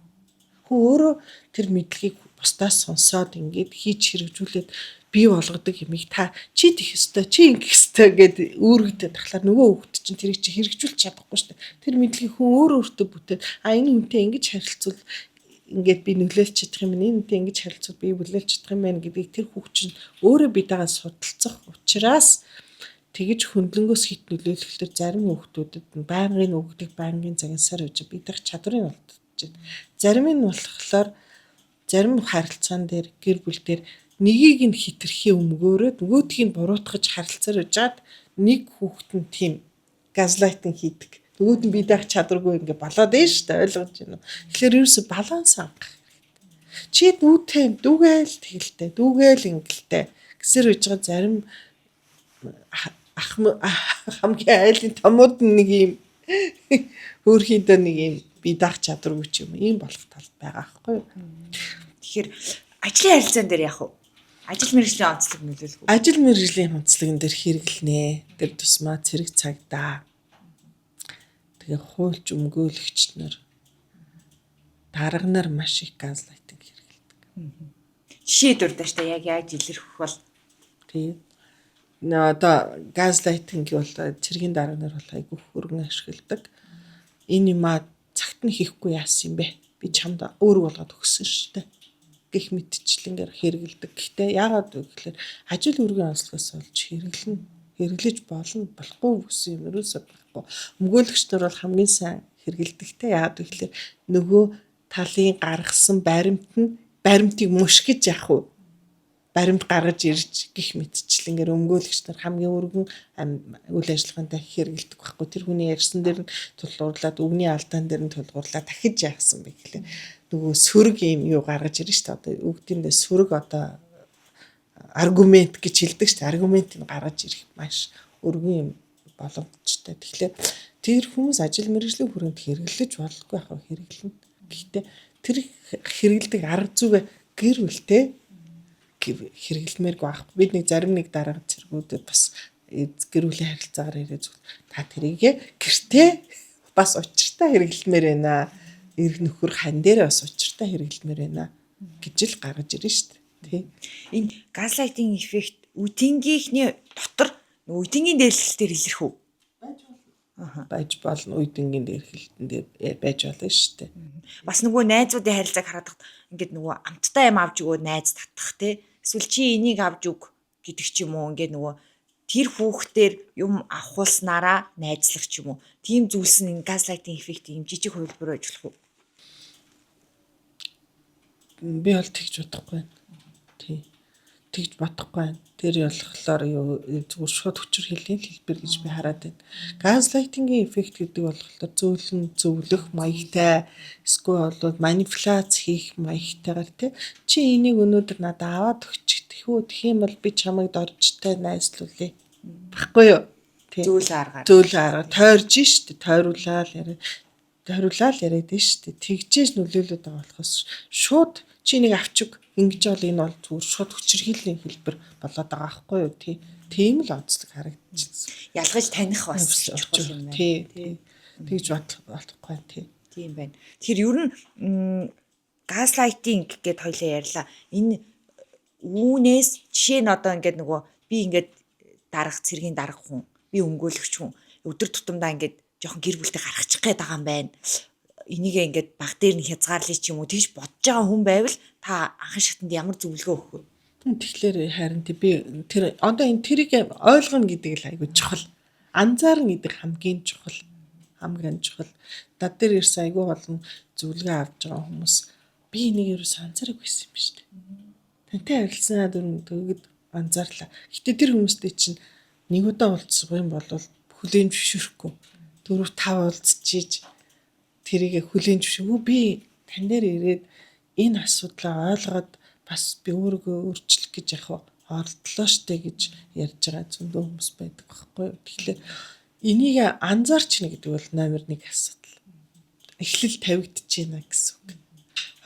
Speaker 2: Хүн өөрөө тэр мэдлэгийг бусдаас сонсоод ингээд хийж хэрэгжүүлээд бий болгодог юмыг та чи дэх ёстой, чи ингэх ёстой гэд өөргөдөө тахлаар нөгөө хүүхэд чинь тэрийг чи хэрэгжүүлж чадахгүй шүү дээ. Тэр мэдлэгийг хүн өөртөө бүтээд энэ хүнтэй ингэж харилцвал ингээд би нөлөөлж чадах юм, энэ хүнтэй ингэж харилцвал би бүлээлж чадах юм байна гэдгийг тэр хүүхэд чинь өөрөө бидэгаа судалцах учраас тэгж хөндлөнгөөс хит нөлөөлөхлөөр зарим хүүхдүүдэд байнгын өгдөг байнгын загнасаар үж бидэх чадрын болтож байна. Зарим нь болохоор зарим харилцаан дээр гэр бүл дээр нэгийг нь хитрхи өмгөөрөөд нөгөөдгийг нь буруутгаж харилцаар үжаад нэг хүүхэд нь тийм газлайтинг хийдэг. Нөгөөд нь бидэх чадваргүй ингээ болоод байна шүү дээ, ойлгож байна уу? Тэгэхээр ерөөсө баланс хангах хэрэгтэй. Чи дүүтэй дүүгээл тэгэлтэй, дүүгээл ингэлтэй гэсэр үж байгаа зарим хамгийн айлын томууд нэг юм өөрхийдөө нэг юм би даах чадваргүй ч юм ийм болох тал байгаа байхгүй юу.
Speaker 1: Тэгэхээр ажлын харилцаан дээр яах вэ? Ажил мэргэжлийн онцлог нөлөөлөх үү?
Speaker 2: Ажил мэргэжлийн онцлогын дээр хэрэглэнэ. Тэр тусмаа цэрэг цагдаа. Тэгээ хуульч өмгөөлөгч нар дарга нар маш их газлайтинг хэрэглэдэг.
Speaker 1: Жишээ дурдаа штэ яг яаж илэрхэх бол
Speaker 2: Тийм. Одоо газлайтинг бол цэргийн дарга нар бол айгүй хөргөн ашигладаг. Энэ юмаа цагт нь хийхгүй яасан юм бэ? Би чамд өөрөг болгоод өгсөн шүү дээ. Гэх мэтчлэнгээр хэрэгэлдэг. Гэхдээ яагаад вэ гэхээр ажил үргийн онцлогоос болж хэрэглэж болохгүй гэсэн юм ерөөсөө байхгүй. Өмгөөлөгч нар бол хамгийн сайн хэрэгэлдэгтэй. Яагаад вэ гэхээр нөгөө талын гаргасан баримтыг мушгиж яах вэ? Баримт гаргаж ирж гих мэтчлэнгээр өмгөөлөгч нар хамгийн өргөн үйл ажиллагаанд хэрэгэлдэг байхгүй. Тэр хүний ярьсан дээр нь тулгуурлаад өгний алдаан дээр нь тулгуурлаад дахиж яасан бэ гэхлээр нөгөө сөрөг юм юу гаргаж ирж шүү дээ. Одоо үгдиндээ сөрөг одоо аргумент гэж хэлдэг шүү дээ. Аргументыг гаргаж ирэх маш өргөн юм боломжтой. Тэгэхээр тэр хүмүүс ажил мэргэжлийн хүрээнд хэрэглэж болохгүй яхаа хэрэглэнэ. Гэхдээ тэр хэрэгэлдэг арга зүгээ гэр бүлтэй хэрэглэмээргүй байх. Бид нэг зарим нэг дарга зэргүүдэд бас гэр бүлийн харилцаагаар ирээд та тэрийг гэртээ бас учиртай хэрэглэмээр байна. Эрх нөхөр хан дээр бас учиртай хэрэглэмээр байна гэж л гаргаж ирнэ шүү дээ. Тий.
Speaker 1: Энэ газлайтинг эффект үдингийнхний дотор үдингийн дээрлэлтээр илэрх үү?
Speaker 2: Байж болно. Үдингийн дээрлэлтэн дээр байж болно шүү дээ.
Speaker 1: Бас нөгөө найзуудын харилцааг хараад ингээд нөгөө амттай юм авч өгөө найз татах те. Эсвэл чи энийг авч өг гэдэг ч юм уу ингээд нөгөө тэр хүүхдээр юм авахулснараа найзлах ч юм уу. Тийм зүйлс нь энэ газлайтинг эффект юм жижиг хувилбар ажиллах уу?
Speaker 2: Би бол тэгж бодохгүй байна. Тий. Тэгж бодохгүй байна. Тэр болохоор зүгээр шууд хүчээр хэллийн хэлбэр гэж би хараад байна. Газлайтингийн эффект гэдэг болохоор зөөлөн зөвлөх маягтай эсвэл бол манипуляц хийх маягтайгаар тий. Чи энийг өнөөдөр надад аваад өгч гэх юм бол би чамайг доржтой найзлуулъя. Баггүй юу? Тий.
Speaker 1: Зөөл аргаар.
Speaker 2: Зөөл арга тойрж штэ тойруулаад яриад штэ тэгжээж нөлөөлөд байгаа болохоос шууд чи нэг авчиг ингэж бол энэ бол зүгээр шууд хүчирхийллийн хэлбэр болоод байгаа байхгүй юу тий. Тийм л онцлог харагдчихсан.
Speaker 1: Ялгаж таних бас чухал юм байна.
Speaker 2: Тий. Тэгж болохгүй тий.
Speaker 1: Тийм байна. Тэгэхээр ер нь газлайтинг гэд хоёлаа ярьлаа. Энэ үүнээс жишээ нь одоо ингээд нөгөө би ингээд дарга цэргийн дарга хүн, би өмгөөлөгч хүн өдөр тутамдаа ингээд жоохон гэр бүлтэй гаргачих гээд байгаа юм байна. Энийг ингээд баг дээр нь хязгаарлаж ч юм уу тэгж бодож байгаа хүн байвал та анхан шатанд ямар зөвлөгөө өгөх вэ?
Speaker 2: Тэгэхээр харин би тэр одоо энэ тэрийг ойлгоно гэдэг л айгүй чухал. Анзаарна гэдэг хамгийн чухал. Над дээр ирсэн айгүй болон зөвлөгөө авч байгаа хүмүүс би энийг ерөөс анзаарах байсан юм шүү дээ. Тантай харилцаа дөрөв анзаарлаа. Гэтэ тэр хүмүүстэй чинь нэг удаа уулзсан юм бол хүлээн зөвшөөрөхгүй. 4-5 уулзчихийж тэрийг хүлээн зөвшөөрөө би тань дээр ирээд энэ асуудлаа ойлгоод бас би өөрийгөө өөрчлөх гэж яг оролдлоо штэ гэж ярьж байгаа зөндөө хүмүүс байдаг байхгүй юу. Тэгэхээр энийг анзаарч нэг гэдэг бол номер 1 асуудал. Эхлэл тавигдаж байна гэсэн үг.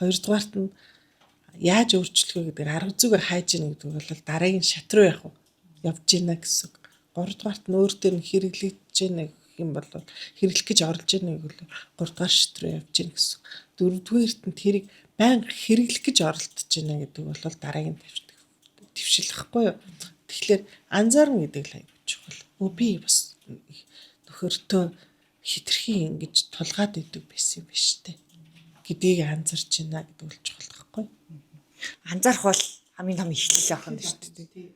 Speaker 2: Хоёрдугаарт нь яаж өөрчлөх вэ гэдэг арга зүгээр хайж яах гэдэг бол дараагийн шат руу явж гинэ гэсэн үг. Гуравдугаарт нь өөр дээр нь хэрэглэгдэж гинэ гэх юм бол хэрэглэх гэж оролж гинэ гэвэл гуравдугаар шат руу явж гинэ гэсэн. Дөрөвдүгээрт нь тэрийг байнга хэрэглэх гэж оролдож гинэ гэдэг бол дараагийн тавьдаг. твшилэхгүй юу. Тэгэхээр анзаарна гэдэг л аягүй чухал. Би бас нөхөртөө хитрхи ингэж тулгаад идэг байсан юм биш үү гэдгийг анзарч байна гэдэг бол чухал байхгүй.
Speaker 1: Анзаарах бол хамгийн том ихлэл авах нь шүү дээ.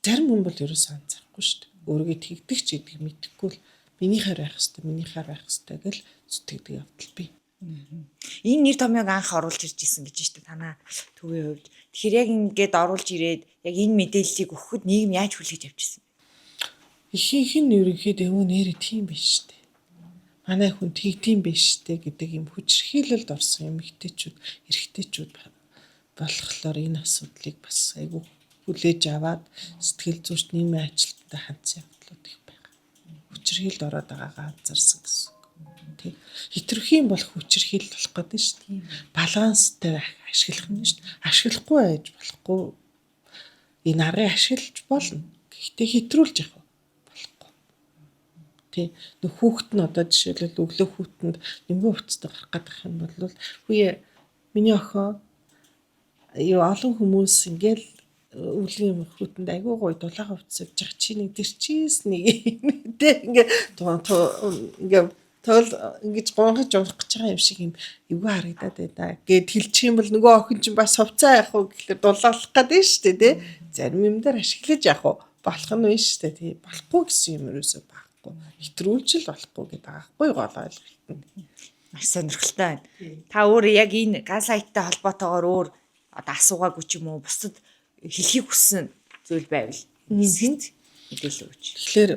Speaker 2: Зарим хүн бол ерөөсөө анзаарахгүй шүү дээ. Өөрийгөө тэгдэг ч гэдгийг мэдэхгүй л минийхээ байх хэвээр гэл зүтгэдэг явдал бий.
Speaker 1: Энэ нэр томьёог анх оруулж ирж исэн гэж шүү дээ танаа төвийн хувьд. Тэгэхээр яг ингээд оруулж ирээд яг энэ мэдээллийг өгөхөд нийгэм яаж хүлээж авчихсан бэ?
Speaker 2: Ихэнх нь ерөнхийдөө өвөө нэрээ тийм биш шүү дээ. Манай хүн тэгдэм биш шүү дээ гэдэг юм хүчрхийлэлд орсон эмэгтэйчүүд, эрэгтэйчүүд болохоор энэ асуудлыг бас айгүй хүлээж аваад сэтгэл зүйч нийгмийн ажилтнтай хандсан явдлууд их байгаа. Хүчрхийлд ороод байгаагаа анзаарсан гэсэн. Тэг. Хитрхийн болох хүчрхийл болох гэдэг нь шүү дээ. Баланстай байх ашиглах нь шүү дээ. Ашиглахгүй байж болохгүй. Энэ аргыг ашиглаж болно. Гэхдээ хитрүүлж явах болохгүй. Тэг. Нөх хүүхэд нь одоо жишээлбэл өглөө хүүтэнд нэмгэн хувцастай гарах гэдэг юм бол хүүе миний охин олон хүмүүс ингээл өвлийн хүүтэнд айгүй гоё дулаан хувцас авчих чи нэг дэрчээс нэг тэг ингээ тол ингэж гонгож явах гэж байгаа юм шиг юм эвгүй харагдаад байна гэд хэлчих юм бол нөгөө охин чинь бас хувцаа яах вэ гэхэлээ дулаалах гэдэг нь шүү дээ тий. Зарим юм дээр ашиглаж яах вэ? Болох нь биш шүү дээ тий. Болохгүй гэсэн юм ерөөсөө байхгүй. Хэтрүүлжил болохгүй гэдэг аахгүй гол ойлголт нь.
Speaker 1: Маш сонирхолтой байна. Та өөр яг энэ газлайттай холбоотойгоор өөр одоо асуугаагүй ч юм уу бусдад хэлхийг хүссэн зүйл байвал хэсгэнд мэдээлэл өгч.
Speaker 2: Тэгэхээр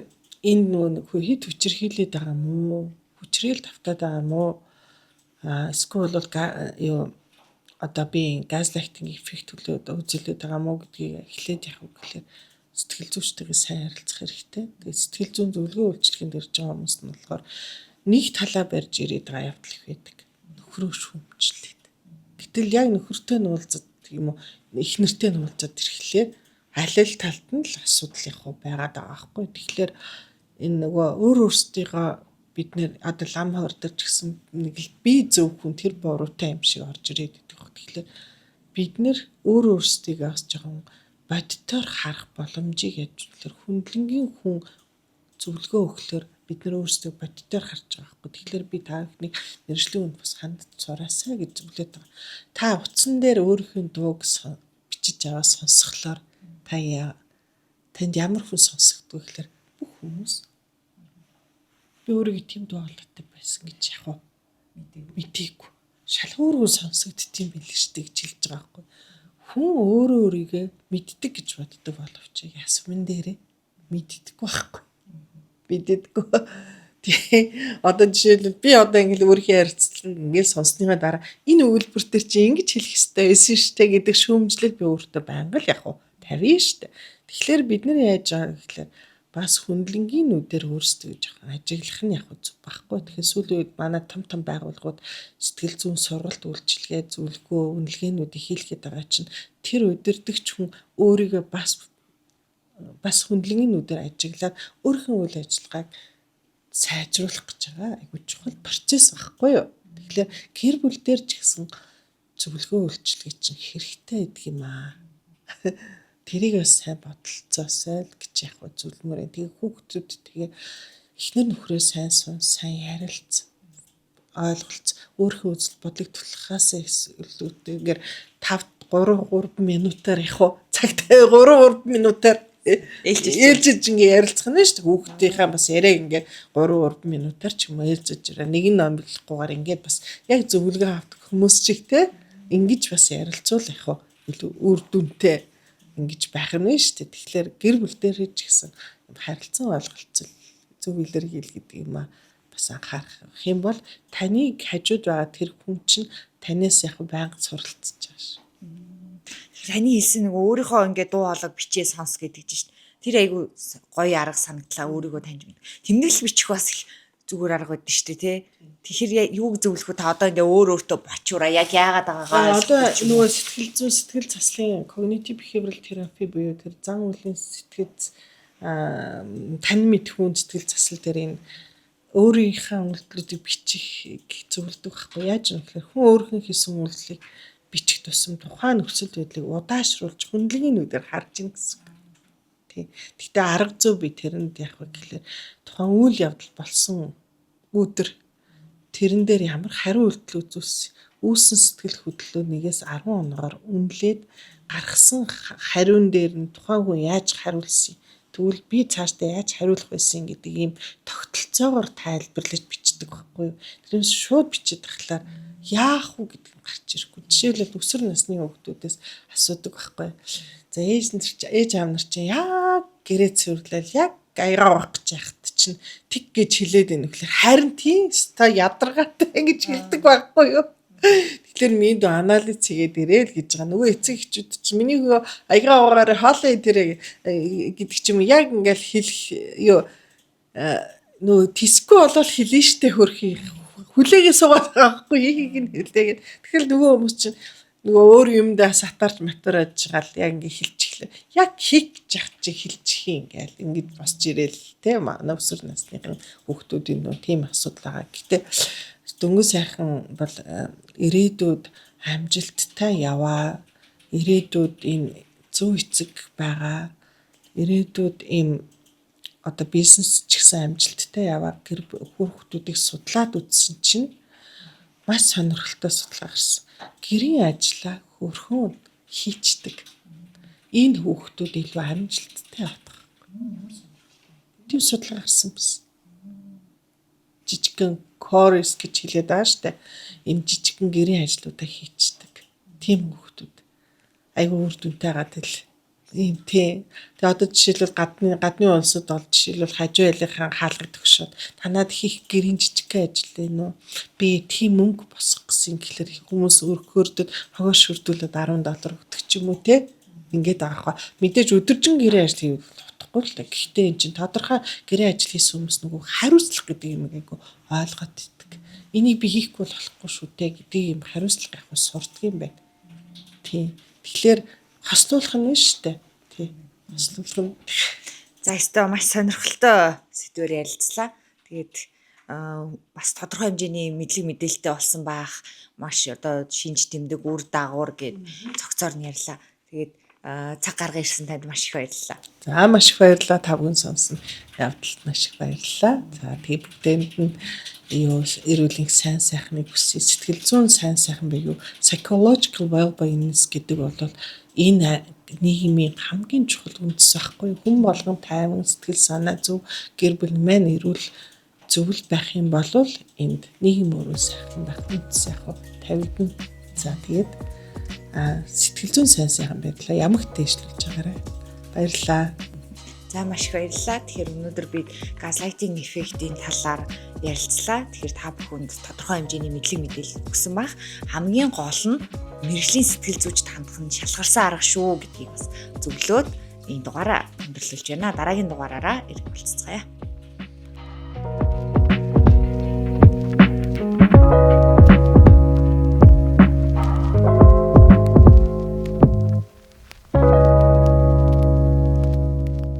Speaker 2: энэ нөгөө хэд хүчрхийлээд байгаа юм уу? Хүчрээл тавтаад байгаа юм уу? Эсвэл бол одоо би газлайтинг эффект төлөөд үзүүлээд байгаа мó гэдгийг эхлээд явах гэхээр сэтгэл зүйчтэйгээ сайн харилцах хэрэгтэй. Тэгээд сэтгэл зүйн зөвлөгөө үйлчлэгэнд ирж байгаа хүмүүс нь болохоор нэг талаа барьж ирээд байгаа явдал их байдаг. Нөхрөө шүүмжлээд. Гэтэл яг нөхөртэй нь уулзаад юм уу их нэртэй нь уулзаад ирэхлээр аль аль талд нь л асуудал яг байгаад байгаа байхгүй. Тэгэхээр энэ нөгөө өөрсдийнхөө бид нэр одоо лам хордож гисэн нэг л би зөв хүн тэр буруутай юм шиг орж ирээд идэх баг. Тэгэхээр бид нэр өөрсдийгөө бас жоохон бодитоор харах боломжийг яжлаар хүндлэнгийн хүн зөвлөгөө өгөхлөөр бид нэр өөрсдөө бодитоор харж байгаа байхгүй. Тэгэхээр би та бүхнийг мэржлийн үнд бас хандж сураасаа гэж зөвлөд байгаа. Та утсан дээр өөрийнхөө дууг бичиж аваа сонсхолоор танд ямар хүн сонсогдгоо гэхээр бүх хүмүүс би өөрийгөө тийм дуулаатай байсан гэж яг уу мэдээгүй. Шалгуургүй сонсогдтiin билээ штэ гэж хэлж байгаа байхгүй. Хүн өөрөө өөрийгөө мэддэг гэж боддог боловч ясмын дээрээ мэддэггүй байхгүй. Мэддэггүй. Тэгээ одоо жишээлбэл би одоо ингээл өөрийнхөө ярилцлага ингээл сонссныхаа дараа энэ өгүүлбэр төр чи ингэж хэлэх хэрэгтэй байсан штэ гэдэг шүүмжлэл би өөртөө байнга л яг уу тавина штэ. Тэгэхээр бид нар яаж байгаа гэхээр бас хүндлэнгийн нүдээр өөрсдөө жоохон ажиглах нь яг зүг байхгүй. Тэгэхээр сүүлийн үед манай том байгууллагууд сэтгэл зүйн сургалт үйлчилгээ зөвлөгөө үнэлгээнүүдийг хийлгээд байгаа чинь тэр удирдагч хүн өөрийгөө бас хүндлэнгийн нүдээр ажиглаад өөрийнхөө үйл ажиллагааг сайжруулах гэж байгаа айгуу чухал процесс байхгүй юу. Тэгэхээр гэр бүл дээр ч гэсэн зөвлөгөө үйлчилгээ чинь хэрэгтэй гэдэг юм аа. Тэрийг бас сайн бодолцоосой л гэж яг зүйлмээр. Тэгээ хүүхдүүд тэгээ эхнэр нөхрөө сайн ярилц ойлголц өөрийнхөө үзэл бодлыг тулахаас илүүтэйгээр 3 минутаар яг цагтаа 3 минутаар ээлжиж ингээ ярилцах нь шүү дээ. Хүүхдийнхаа бас яриаг ингээ 3 минутаар ч юм уу ээлжиж ирээ. Нэг нь номлохгүйгээр ингээ бас яг зөвлөгөө авдаг хүмүүс чиг те ингэж бас ярилцуул яг илүү үр дүнтэй ингэж байх нь шүү дээ. Тэгэхээр гэр бүл дээр ч гэсэн харилцан ойлголцол зөв илэрхийл гэдэг юм аа бас анхаарах юм бол таныг хажууд байгаа тэр хүн чинь танаас яг байнга суралцж байгаа шүү.
Speaker 1: Таны хэлсэн нэг өөрийнхөө ингээ дуу хоолойг бичээ сонс гэдэг чинь тэр айгу гоё арга санагдлаа өөрийгөө таньж мэд. Тэмдэглэл бичих бас их зүгээр арга байдаг шүү дээ тий. Тэгэхээр юуг зөвлөх вэ та одоо ингээ өөртөө бочуураа яг яагаад байгаагаа
Speaker 2: одоо нөгөө сэтгэл заслын cognitive behavioral therapy буюу тэр зан үйлийн сэтгэл тань мэдэх үн сэтгэл засал дээр энэ өөрийнхөө үйлдэлүүдийг бичих зөвлөдөг байхгүй яаж юм гэхээр хүн өөрийнхөө хийсэн үйлдэлийг бичих тусам тухайн нөхцөл байдлыг удаашруулж хүндлэгийн нүдээр харж ийн гэсэн. Тий. Гэхдээ арга зүй би тэрэнд яг вэ гэхэлэр тухайн үйл явдал болсон өдөр тэрэн дээр ямар хариу үйлдэл үүссэн сэтгэл хөдлөлөөнийгээс 10 оноогоор үнэлээд гаргасан хариун дээр нь тухайн хүн яаж хариулсан. Тэгвэл би цаашдаа яаж хариулах байсан гэдэг ийм тогтолцоогоор тайлбарлаж бичдэг байхгүй юу. Тэрнээс шууд бичиж тахлаар яах вэ гэдэг нь гарч ирэхгүй. Жишээлбэл өсвөр насны хүүхдүүдээс асуудаг байхгүй. За ээж аав нар чинь яг гэрээ цэвэрлэл яг аягаа авах гэж яхад чинь тэг гэж хэлээд байна гэхэлэр харин тийм ста ядаргаатай гэж хэлдэг байхгүй юу. Тэгэхээр минь дөө анализ хийгээд ирээл гэж байгаа. Нөгөө эцэг эхчүүд чинь миний хөө аягаа аваараа хоолоо идэрэ гэдэг ч юм яг ингээл хэлэх юу нөгөө тисгүй болол хэлнэ штэ хөрхий хүлээгээ суугаад байгаа байхгүй ихийг нь хэлээгээд. Тэгэхээр нөгөө хүмүүс чинь нөгөө өөр юмдаа сатарч матарж гал яг ингээ хэлж эхлэв. Яг хийх гэж яах чи хэлчих юм ингээл ингээд босч ирээл те манай өсвөр насныхын хүүхдүүдийн нөө тийм асуудал байгаа. Гэтэ дөнгөж сайхан бол ирээдүйд амжилттай яваа. Ирээдүйд энэ зөв эцэг байгаа. Ирээдүйд ийм одоо бизнес ч гэсэн амжилттай яваа гэр хүүхдүүдийг судлаад үзсэн чинь маш сонирхолтой судалгаа гарсан. Гэрийн ажлаа хөрхөн хийчдэг. Энэ хүүхдүүд илүү амжилттай явдаг. Тийм судалгаа гарсан биз. Жижигхэн корис гэж хэлээд байгаа штэ. Энэ жижигхэн гэрийн ажлуудаа хийчдэг. Тийм хүүхдүүд. Айгуу үр дүнтэй гадаг л ийм тий. Тэгээ одоо жишээлбэл гадны улсад бол жишээлбэл хажуу айлынхаа хаалгыг төгшөөд танаад хийх гэрийн жижигхэн ажил ээ нөө. Би тийм мөнгө босгох гэсэн гэхэлэр хүмүүс өөрөөрдөд хогоо шүрдүүлээд $10 өгдөг ч юм уу те. Ингээд аах. Мэдээж өдөржин гэрийн ажил хийх утгагүй л та. Гэхдээ эн чинь тодорхой гэрийн ажил хийсэн хүмүүс нөгөө хариуцлах гэдэг юм айгу ойлгоод иддэг. Энийг би хийхгүй болохгүй шүү дээ гэдэг юм хариуцлага явах сурдаг юм байна. Тий. Тэгэхээр хослуулах нь биш үү? Тий. Хослуулах нь.
Speaker 1: За ёстой маш сонирхолтой сэдвээр ярилцлаа. Тэгээд бас тодорхой хэмжээний мэдлэг мэдээлэлтэй болсон байх. Маш одоо шинж тэмдэг үр дагавар гэд цогцоор нь ярьлаа. Тэгээд цаг гаргаж ирсэн танд маш их баярлалаа.
Speaker 2: За маш их баярлалаа. Тавган сонсон явдалд маш их баярлалаа. За тэгээд бүгдээнд нь юу эрүүлийн сайн сайхныг хүсье. Сэтгэл зүйн сайн сайхан буюу psychological well-being гэдэг бол энэ нийгмийн хамгийн чухал үндэс байхгүй. Хүн болгон тайван сэтгэл санаа зөв гэр бүл маань эрүүл зөвл байх юм бол энд нийгэм өөрөө сайхан байх үндэс яг тавигдана. За тэгээд сэтгэл зүйн сайн сайхан байдлаа ямагт дэвшлүүлж байгаарай. Баярлалаа.
Speaker 1: За маш их баярлалаа. Тэгэхээр өнөөдөр бид газлайтинг эффектийн талаар ярилцлаа. Тэгэхээр та бүхэнд тодорхой хэмжээний мэдлэг мэдээлэл өгсөн баг. Хамгийн гол нь мэржлийн сэтгэл зүйчд хандах нь шалгарсан арга шүү гэдгийг бас зөвлөөд энэ дугаараа өндөрлөж байна. Дараагийн дугаараараа ирэх болцгоё.